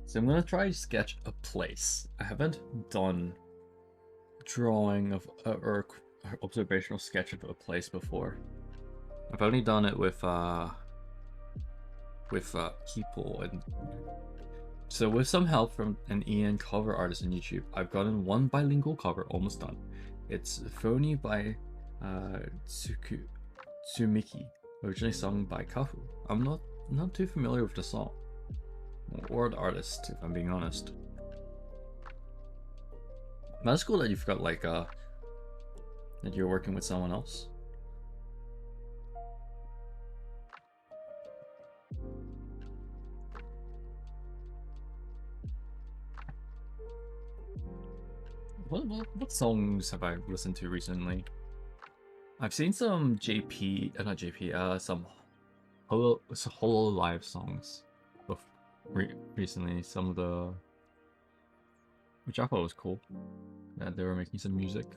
So I'm gonna try to sketch a place. I haven't done drawing of or observational sketch of a place before. I've only done it with people, and so with some help from an Ian cover artist on YouTube, I've gotten one bilingual cover almost done. It's Phony by Tsumiki, originally sung by Kafu. I'm not too familiar with the song or the artist, if I'm being honest. That's cool that you've got like that you're working with someone else. What songs have I listened to recently? I've seen some not JP, some Hololive songs recently. Some of the, which I thought was cool, that they were making some music.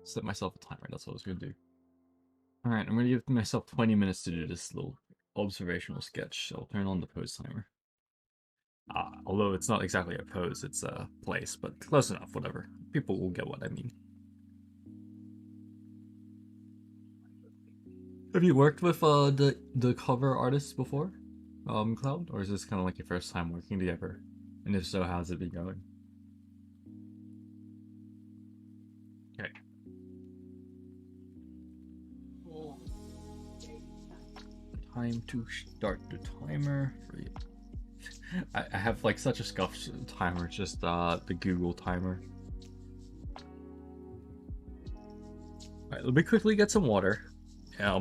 Set myself a timer, that's what I was gonna do. Alright, I'm gonna give myself 20 minutes to do this little observational sketch, so I'll turn on the pose timer. Although it's not exactly a pose, it's a place, but close enough, whatever. People will get what I mean. Have you worked with the cover artists before, Cloud? Or is this kind of like your first time working together? And if so, how's it been going? time to start the timer. I have like such a scuffed timer, just the Google timer. Alright, let me quickly get some water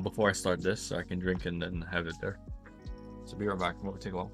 before I start this so I can drink and then have it there. So be right back, won't take long.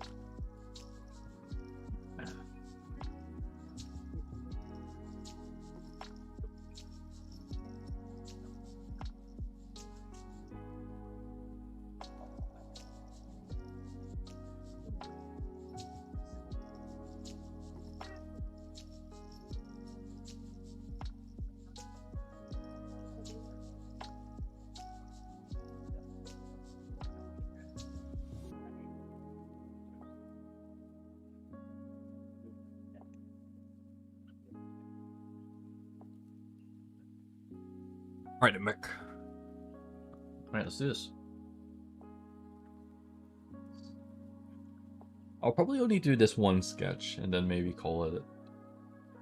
Alright, Mick. Alright, let's do this. I'll probably only do this one sketch and then maybe call it.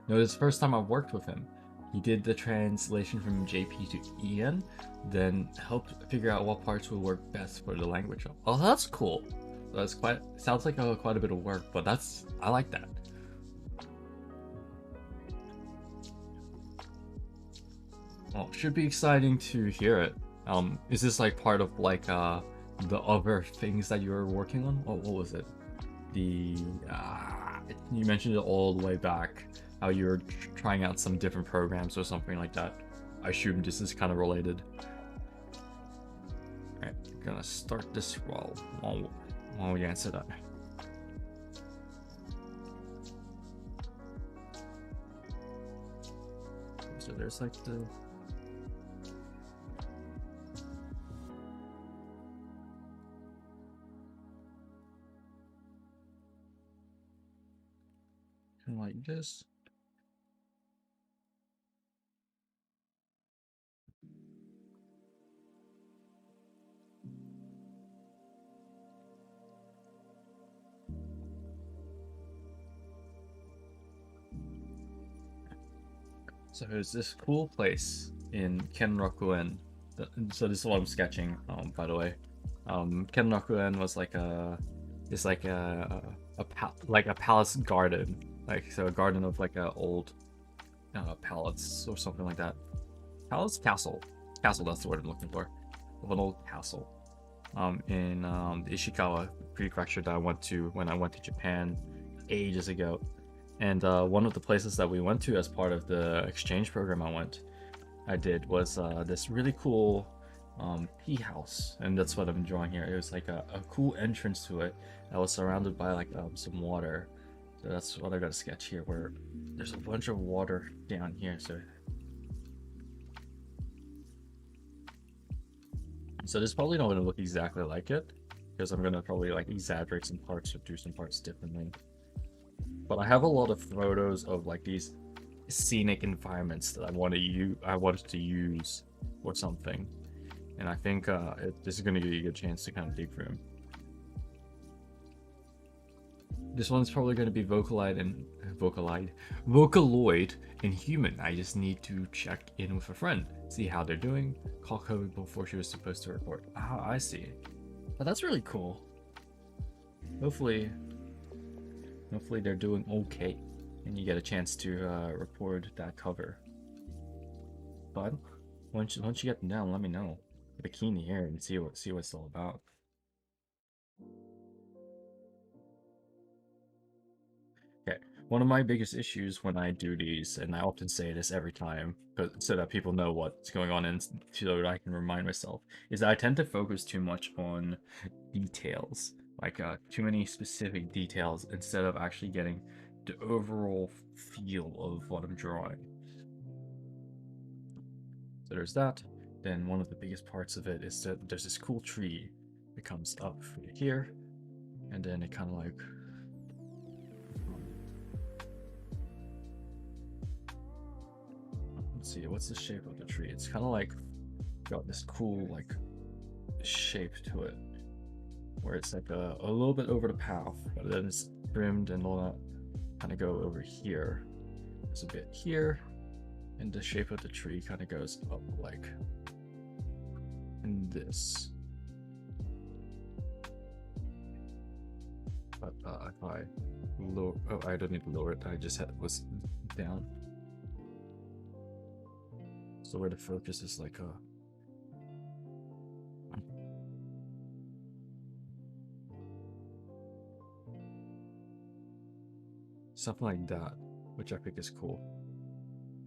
No, this is the first time I've worked with him. He did the translation from JP to EN, then helped figure out what parts will work best for the language. Oh, that's cool. That's quite, sounds like quite a bit of work, but I like that. Oh, should be exciting to hear it. Is this like part of like the other things that you were working on? Oh, what was it? You mentioned it all the way back, how you were trying out some different programs or something like that. I assume this is kind of related. Alright, I'm gonna start this while we answer that. So there's like the... like this. So there's this cool place in Kenrokuen. So this is what I'm sketching, by the way. Kenrokuen was like it's like a palace garden, like so a garden of like a old palace or something like that. Castle, that's the word I'm looking for, of an old castle. In the Ishikawa prefecture that I went to when I went to Japan ages ago. And one of the places that we went to as part of the exchange program I did was this really cool tea house, and that's what I'm drawing here. It was like a cool entrance to it that was surrounded by like some water. So that's what I got to sketch here, where there's a bunch of water down here. So this is probably not going to look exactly like it, because I'm going to probably like exaggerate some parts or do some parts differently. But I have a lot of photos of like these scenic environments that I wanted to use or something, and I think this is going to give you a good chance to kind of dig through them. This one's probably going to be Vocaloid and human. I just need to check in with a friend, see how they're doing, call Kobe before she was supposed to record. Ah, I see. But that's really cool. Hopefully they're doing okay, and you get a chance to record that cover. But once you get them down, let me know. I'd be keen to hear and see what it's all about. Okay, one of my biggest issues when I do these, and I often say this every time, so that people know what's going on and so that I can remind myself, is that I tend to focus too much on details. Like too many specific details instead of actually getting the overall feel of what I'm drawing. So there's that. Then one of the biggest parts of it is that there's this cool tree that comes up here, and then it kind of like let's see, what's the shape of the tree? It's kind of like got this cool like shape to it, where it's like a little bit over the path, but then it's trimmed and all that kind of go over here. There's a bit here, and the shape of the tree kind of goes up like in this. if I lower, oh, I don't need to lower it. I just was down. So where the focus is like something like that, which I think is cool.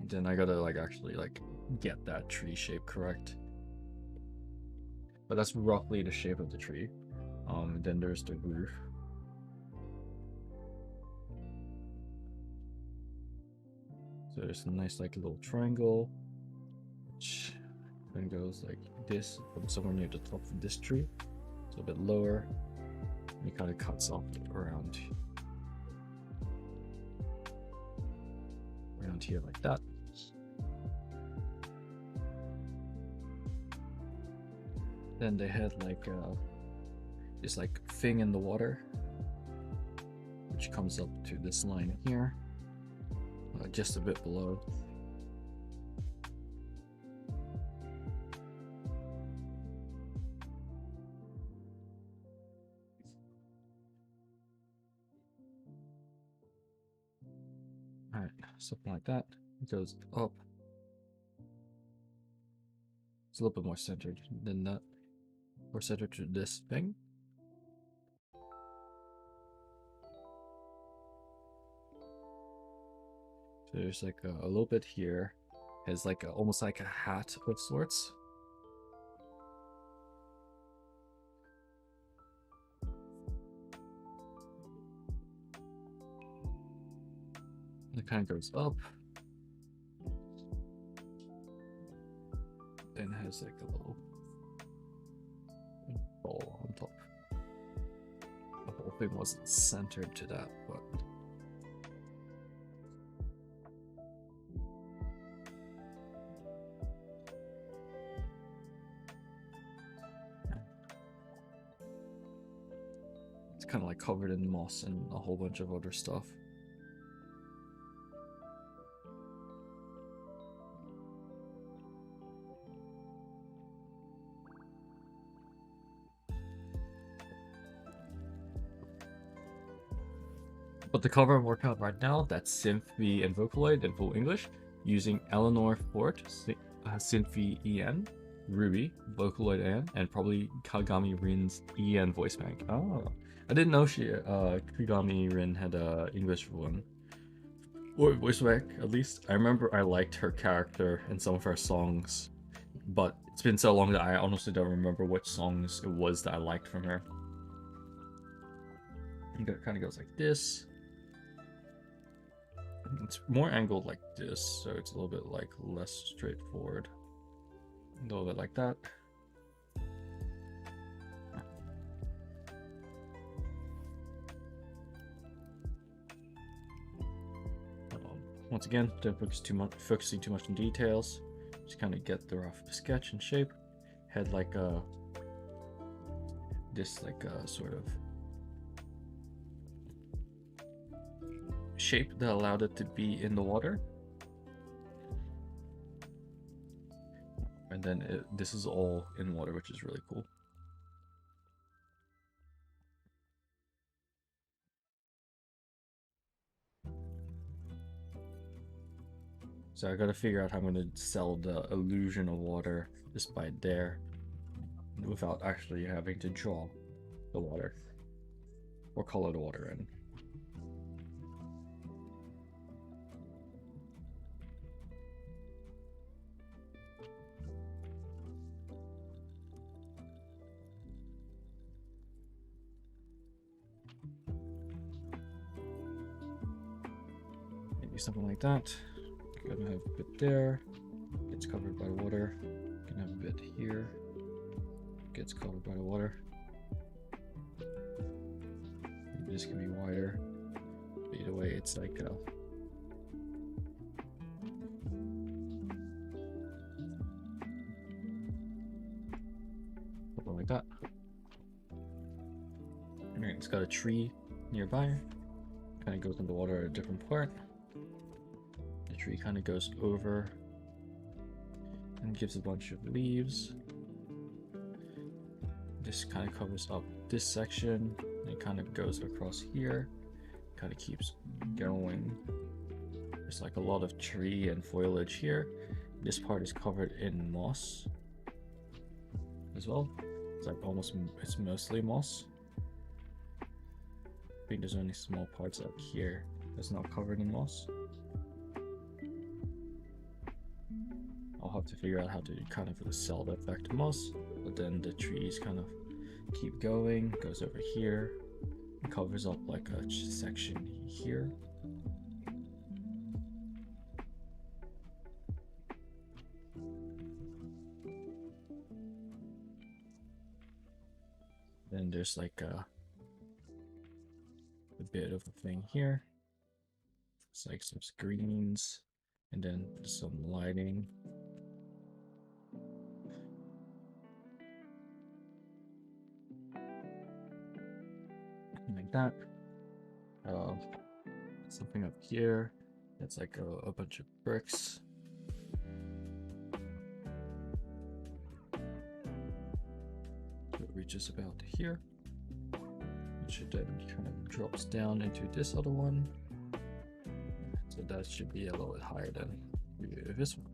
And then I gotta like actually like get that tree shape correct. But that's roughly the shape of the tree. Then there's the roof. So there's a nice like little triangle, which then goes like this, from somewhere near the top of this tree. So a bit lower. And it kind of cuts off around here like that. Then they had like this like thing in the water, which comes up to this line here, just a bit below. Alright, something like that. It goes up. It's a little bit more centered than that. More centered to this thing. So there's like a little bit here. Has like almost like a hat of sorts. It kind of goes up. Then has like a little ball on top. The whole thing wasn't centered to that, but it's kind of like covered in moss and a whole bunch of other stuff. But the cover I'm working on right now, that's Synthve and Vocaloid in full English, using Eleanor Fort, Synthve EN, Ruby, Vocaloid Ann, and probably Kagami Rin's EN voice bank. Oh, I didn't know she, Kagami Rin had a English one. Or voice bank, at least. I remember I liked her character in some of her songs, but it's been so long that I honestly don't remember which songs it was that I liked from her. And it kind of goes like this. It's more angled like this, so it's a little bit like less straightforward. A little bit like that. Once again, don't focusing too much on details. Just kind of get the rough sketch and shape. Had like a sort of shape that allowed it to be in the water, and then this is all in water, which is really cool. So I gotta figure out how I'm gonna sell the illusion of water just by there without actually having to draw the water or color the water in. Maybe something like that. Gonna have a bit there, gets covered by the water. Gonna have a bit here, gets covered by the water. Maybe this can be wider. But either way, it's like something like that. Alright, it's got a tree nearby. Kind of goes in the water at a different part. The tree kind of goes over and gives a bunch of leaves. This kind of covers up this section. It kind of goes across here, kind of keeps going. There's like a lot of tree and foliage here. This part is covered in moss as well. It's like it's mostly moss. I think there's only small parts out here that's not covered in moss. I'll have to figure out how to kind of sell the effect of moss, but then the trees kind of keep going, goes over here, and covers up like a section here. Then there's like a bit of a thing here. It's like some screens and then some lighting. Like that. Something up here. That's like a bunch of bricks. It reaches about here. Which then kind of drops down into this other one. So that should be a little bit higher than this one.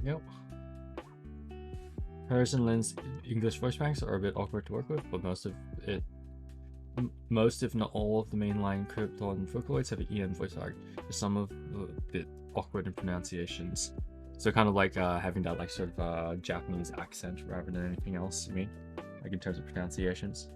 Yep. Harrison Lynn's English voice banks are a bit awkward to work with, but most, if not all, of the mainline Krypton Vocaloids have an EN voice arc. Some of a bit awkward in pronunciations. So kind of like having that like sort of Japanese accent rather than anything else, you mean? Like in terms of pronunciations.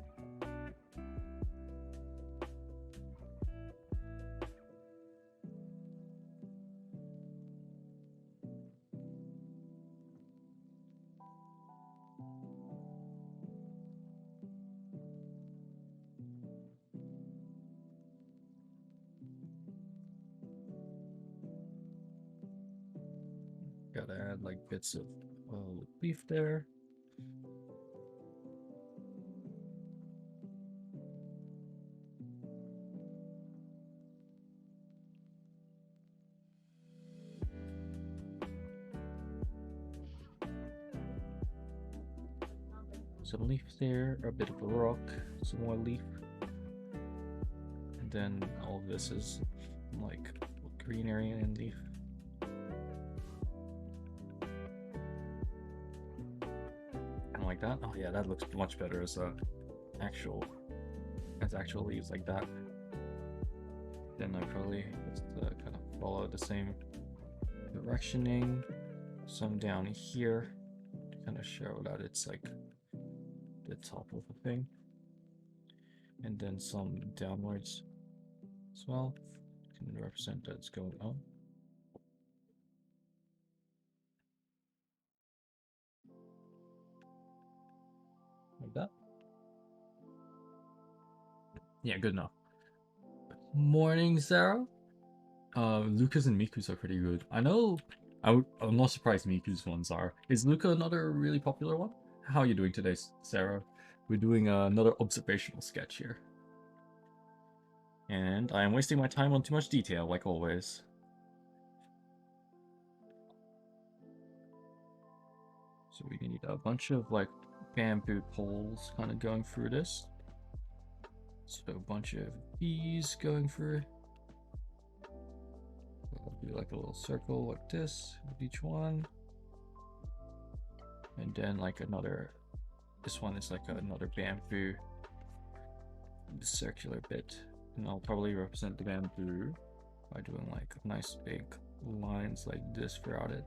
Gotta add like bits of leaf there. Some leaf there, a bit of a rock, some more leaf. And then all this is like green area and leaf. Like that. Oh yeah, that looks much better as actual leaves like that. Then I probably just kind of follow the same directioning. Some down here to kind of show that it's like the top of the thing, and then some downwards as well. Can represent that it's going up. Like that. Yeah, good enough. Morning, Sarah. Luca's and Miku's are pretty good. I know. I'm not surprised Miku's ones are. Is Luca another really popular one? How are you doing today, Sarah? We're doing another observational sketch here. And I am wasting my time on too much detail, like always. So we need a bunch of like bamboo poles kind of going through this. So a bunch of bees going through. I'll do like a little circle like this with each one. And then like another, this one is like another bamboo circular bit. And I'll probably represent the bamboo by doing like nice big lines like this throughout it.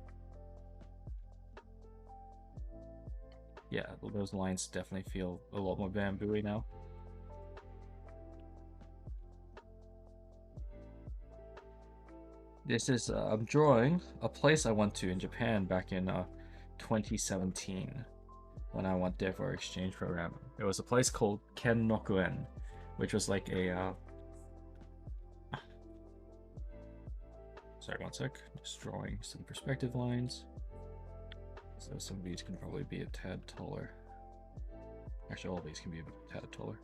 Yeah, those lines definitely feel a lot more bamboo-y now. This is, I'm drawing a place I went to in Japan back in 2017 when I went there for an exchange program. It was a place called Kennokuen, which was like a Sorry, one sec. Just drawing some perspective lines. So some of these can probably be a tad taller. Actually, all of these can be a tad taller.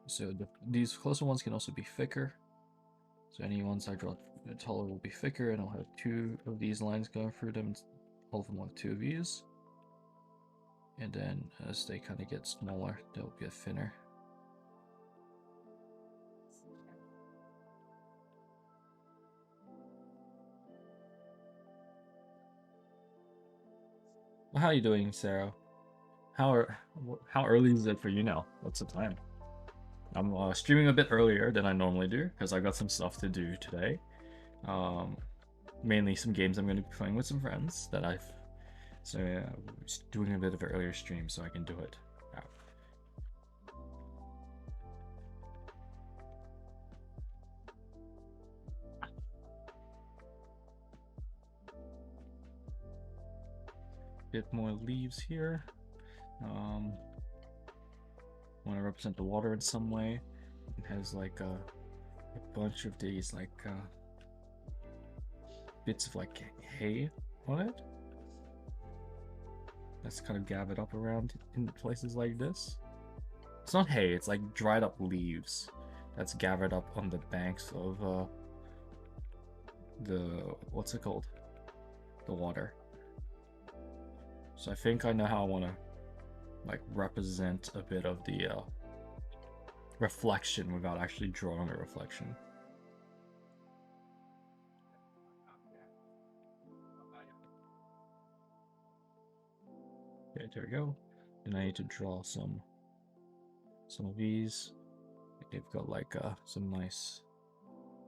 So these closer ones can also be thicker. So any ones I draw taller will be thicker, and I'll have 2 of these lines going through them. All of them will have 2 of these. And then as they kind of get smaller, they'll get thinner. Well, how are you doing, Sarah? How early is it for you now? What's the time? I'm streaming a bit earlier than I normally do because I got some stuff to do today. Mainly some games I'm going to be playing with some friends that I've. So yeah, just doing a bit of an earlier stream so I can do it. Bit more leaves here. Want to represent the water in some way. It has like a bunch of these like bits of like hay on it. That's kind of gathered up around in places like this. It's not hay, it's like dried up leaves that's gathered up on the banks of what's it called? The water. So I think I know how I want to like represent a bit of the reflection without actually drawing a reflection. Okay, there we go. And I need to draw some of these. They've got like some nice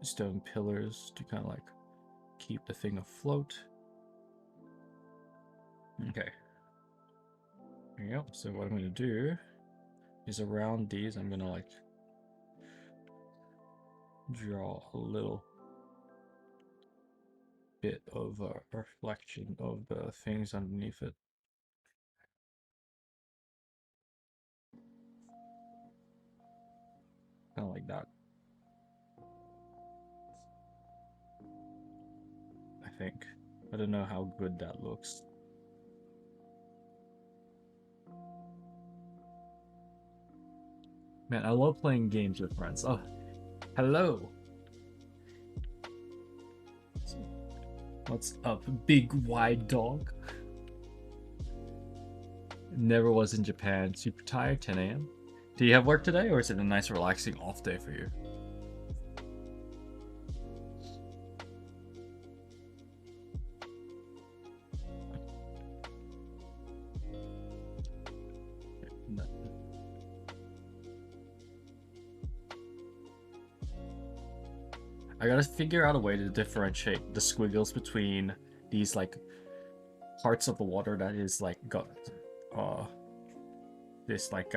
stone pillars to kind of like keep the thing afloat. Okay. There you go. So what I'm going to do is around these, I'm going to like draw a little bit of a reflection of the things underneath it. Kind of like that. I think. I don't know how good that looks. Man, I love playing games with friends. Oh, hello. What's up, big wide dog? Never was in Japan. Super tired, 10 a.m. Do you have work today, or is it a nice relaxing off day for you? I gotta figure out a way to differentiate the squiggles between these like parts of the water that is like got this like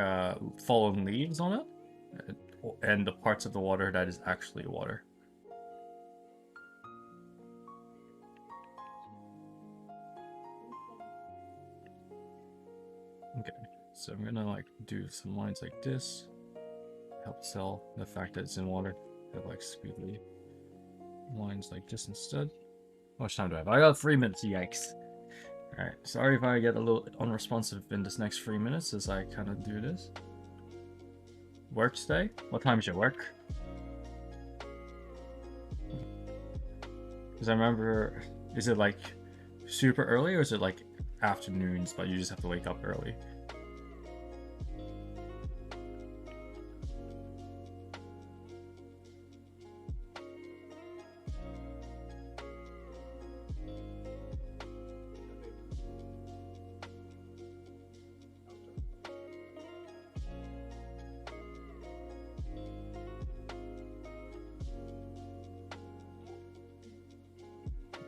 fallen leaves on it, and the parts of the water that is actually water. Okay, so I'm gonna like do some lines like this, help sell the fact that it's in water. Have like squiggly lines like this instead. How much time do I have? I got 3 minutes, yikes. Alright, sorry if I get a little unresponsive in this next 3 minutes as I kind of do this. Work today? What time is your work? Because I remember, is it like super early or is it like afternoons but you just have to wake up early?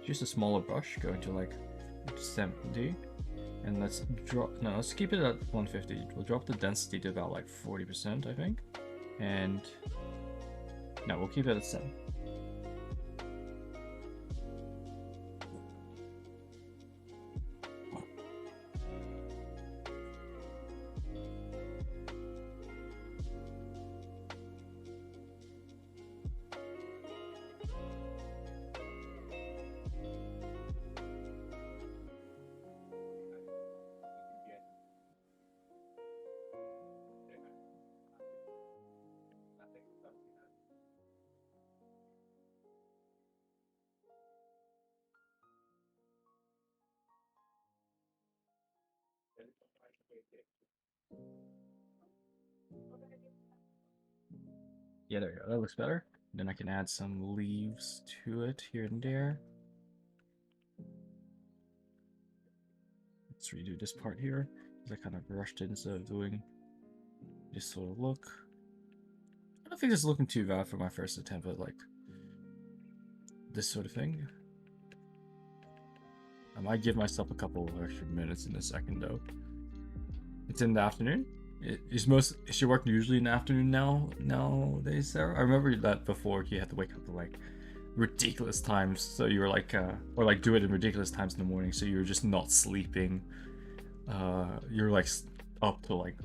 Use a smaller brush, go into like 70, and let's drop, no, let's keep it at 150. We'll drop the density to about like 40%, I think. And no, we'll keep it at 7. Yeah, there you go. That looks better. Then I can add some leaves to it here and there. Let's redo this part here, because I kind of rushed it instead of doing this sort of look. I don't think this is looking too bad for my first attempt at like this sort of thing. I might give myself a couple of extra minutes in a second though. It's in the afternoon. Is she working usually in the afternoon nowadays, Sarah? I remember that before you had to wake up at like ridiculous times, so you were like or like do it in ridiculous times in the morning, so you were just not sleeping. You're like up till like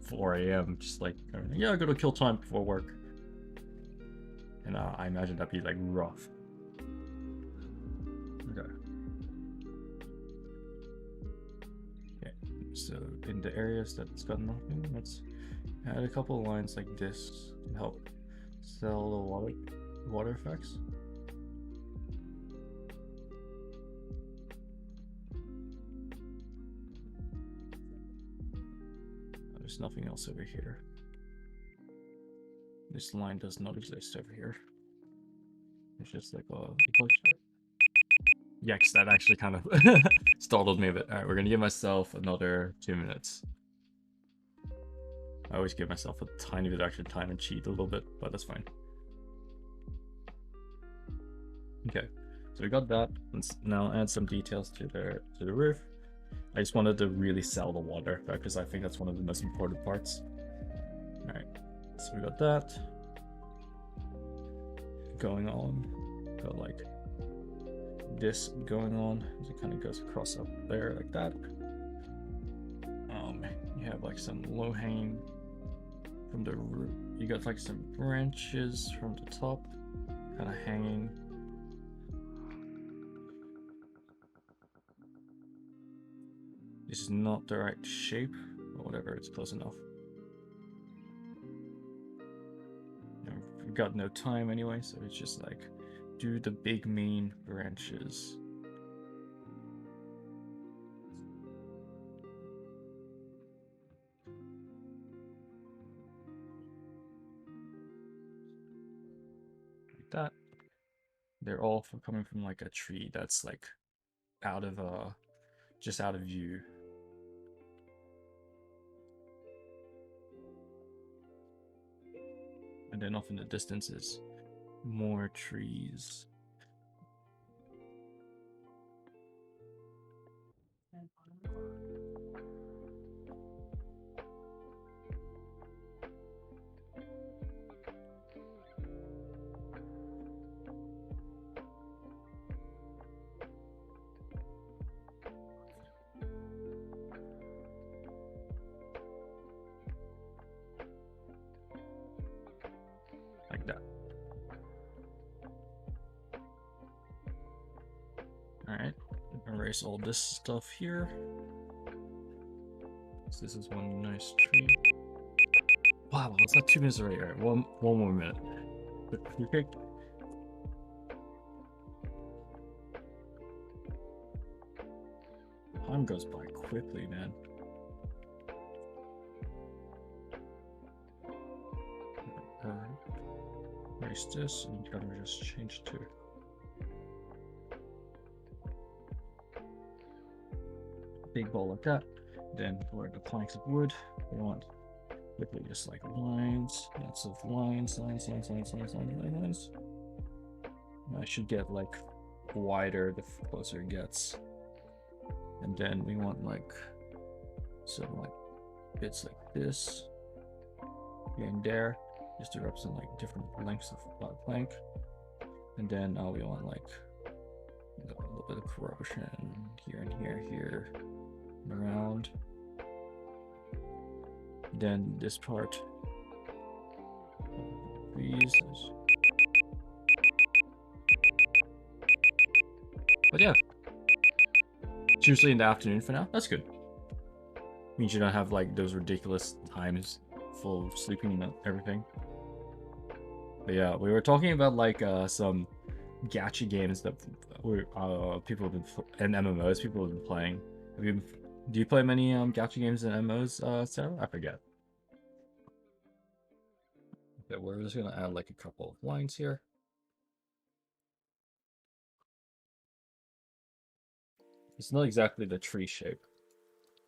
4 a.m. just like, yeah, I gotta kill time before work. And I imagine that'd be like rough. Okay. Okay, so in the areas that's got nothing, let's add a couple of lines like this to help sell the water effects. There's nothing else over here. This line does not exist over here. It's just like a... Yikes, that actually kind of startled me a bit. Alright, we're gonna give myself another 2 minutes. I always give myself a tiny bit of extra time and cheat a little bit, but that's fine. Okay, so we got that. Let's now add some details to the roof. I just wanted to really sell the water effect because I think that's one of the most important parts. Alright, so we got that going on. Got like this going on as it kind of goes across up there like that. You have like some low hanging from the root. You got like some branches from the top kind of hanging. This is not the right shape, but whatever, it's close enough. We've got no time anyway, so it's just like do the big main branches. Like that. They're all coming from like a tree that's like out of just out of view. And then off in the distance is more trees. Like that. Alright, erase all this stuff here. So this is one nice tree. Wow, it's not 2 minutes already. Alright, one more minute. Okay. Time goes by quickly, man. Erase this and kind of just change to big ball like that. Then for the planks of wood, we want quickly just like lines, lots of lines. I should get like wider the closer it gets. And then we want like some like bits like this here and there, just to represent like different lengths of plank. And then we want like a little bit of corrosion here and here and around. Then this part, these. But yeah, it's usually in the afternoon for now. That's good. Means you don't have like those ridiculous times full of sleeping and everything. But yeah, we were talking about like some gacha games that people have been and MMOs people have been playing. Have you Do you play many gacha games and MMOs, Sarah? I forget. Okay, we're just gonna add like a couple of lines here. It's not exactly the tree shape,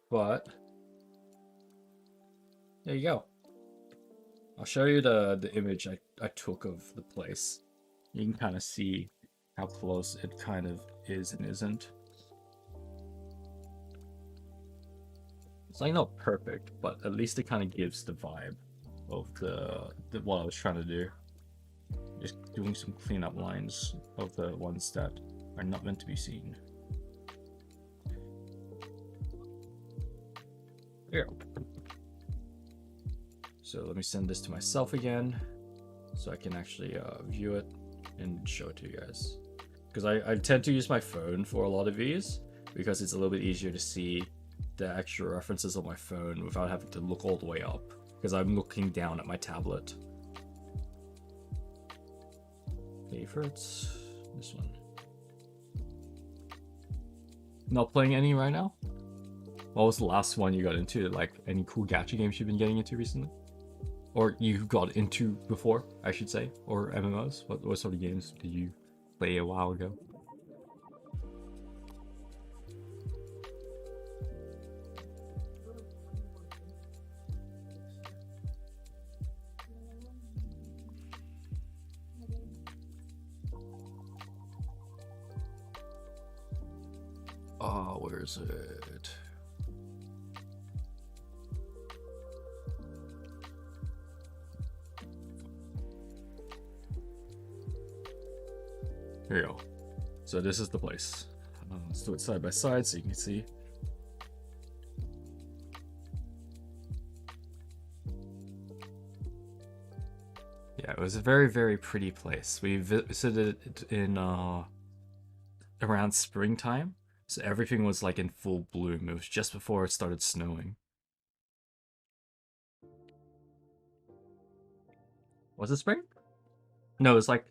but there you go. I'll show you the image I took of the place. You can kind of see how close it kind of is and isn't. It's like not perfect, but at least it kind of gives the vibe of the what I was trying to do. Just doing some cleanup lines of the ones that are not meant to be seen. Here. So let me send this to myself again, so I can actually view it and show it to you guys. Because I tend to use my phone for a lot of these, because it's a little bit easier to see the actual references on my phone without having to look all the way up, because I'm looking down at my tablet. Favorites, this one. Not playing any right now? What was the last one you got into? Like any cool gacha games you've been getting into recently? Or you got into before, I should say? Or MMOs? What sort of games did you play a while ago? Oh, where is it? Here you go. So this is the place. Let's do it side by side so you can see. Yeah, it was a very, very pretty place. We visited it in around springtime, so everything was like in full bloom. It was just before it started snowing. Was it spring? No, it was like,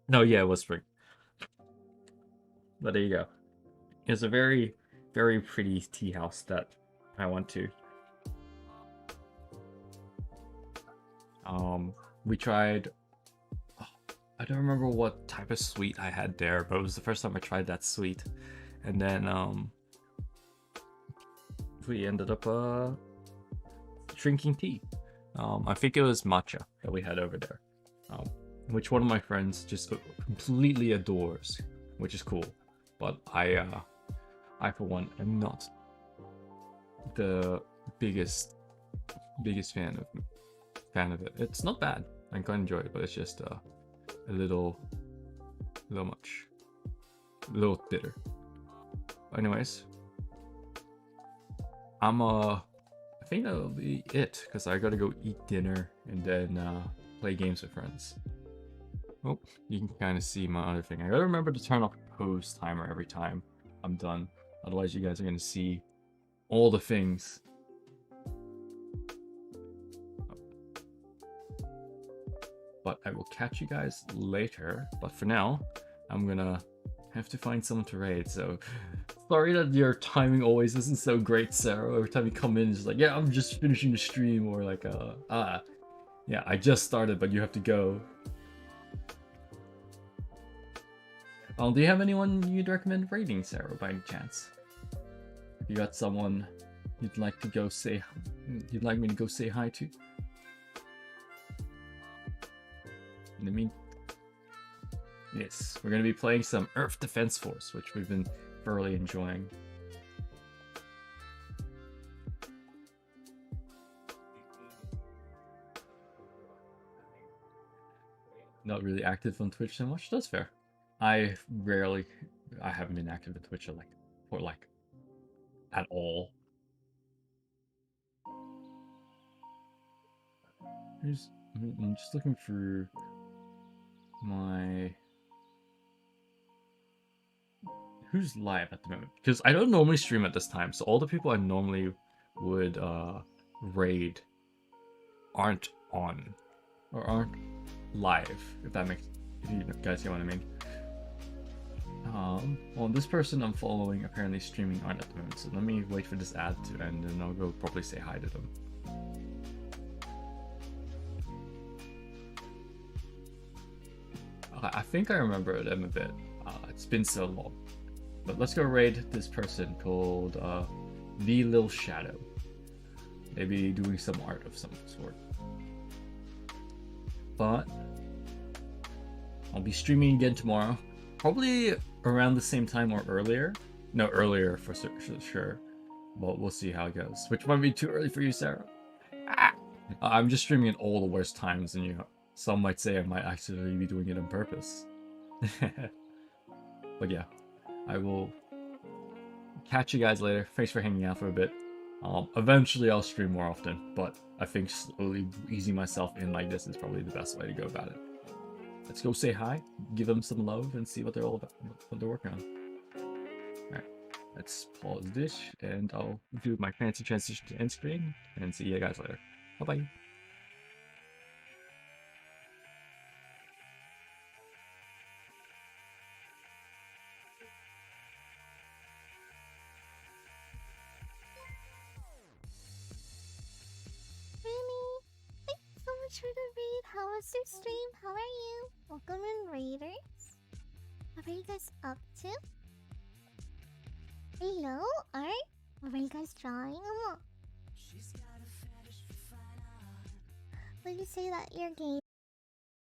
no, yeah, it was spring. But there you go. It's a very, very pretty tea house that I went to. We tried. I don't remember what type of sweet I had there, but it was the first time I tried that sweet. And then we ended up drinking tea. I think it was matcha that we had over there, which one of my friends just completely adores, which is cool. But I for one am not the biggest fan of it. It's not bad. I can enjoy it, but it's just a little much, a little bitter. Anyways, I think that'll be it, because I gotta go eat dinner and then play games with friends. Oh, you can kind of see my other thing. I gotta remember to turn off pose timer every time I'm done. Otherwise, you guys are gonna see all the things. But I will catch you guys later. But for now, I'm gonna have to find someone to raid. So sorry that your timing always isn't so great, Sarah. Every time you come in, it's like, yeah, I'm just finishing the stream, or like, yeah, I just started, but you have to go. Do you have anyone you'd recommend raiding, Sarah, by any chance? If you got someone you'd like to go say, you'd like me to go say hi to? In the mean, yes, we're gonna be playing some Earth Defense Force, which we've been thoroughly enjoying. Not really active on Twitch so much. That's fair. I haven't been active on Twitch for at all. I'm just looking through my who's live at the moment, because I don't normally stream at this time, so all the people I normally would raid aren't on or aren't live, if you guys get what I mean. Well, this person I'm following apparently streaming aren't at the moment, so let me wait for this ad to end and I'll go probably say hi to them. I think I remember them a bit. It's been so long. But let's go raid this person called The Lil Shadow. Maybe doing some art of some sort. But I'll be streaming again tomorrow. Probably around the same time or earlier. No, earlier for sure. But we'll see how it goes. Which might be too early for you, Sarah. I'm just streaming at all the worst times, and some might say I might actually be doing it on purpose. But yeah, I will catch you guys later. Thanks for hanging out for a bit. Eventually I'll stream more often, but I think slowly easing myself in like this is probably the best way to go about it. Let's go say hi, give them some love, and see what they're all about, what they're working on. Alright, let's pause this, and I'll do my fancy transition to end screen, and see you guys later. Bye-bye. For the raid. How was your stream? How are you? Welcome in, raiders. What are you guys up to? Hello, art? What are you guys drawing? Would you say that you're game?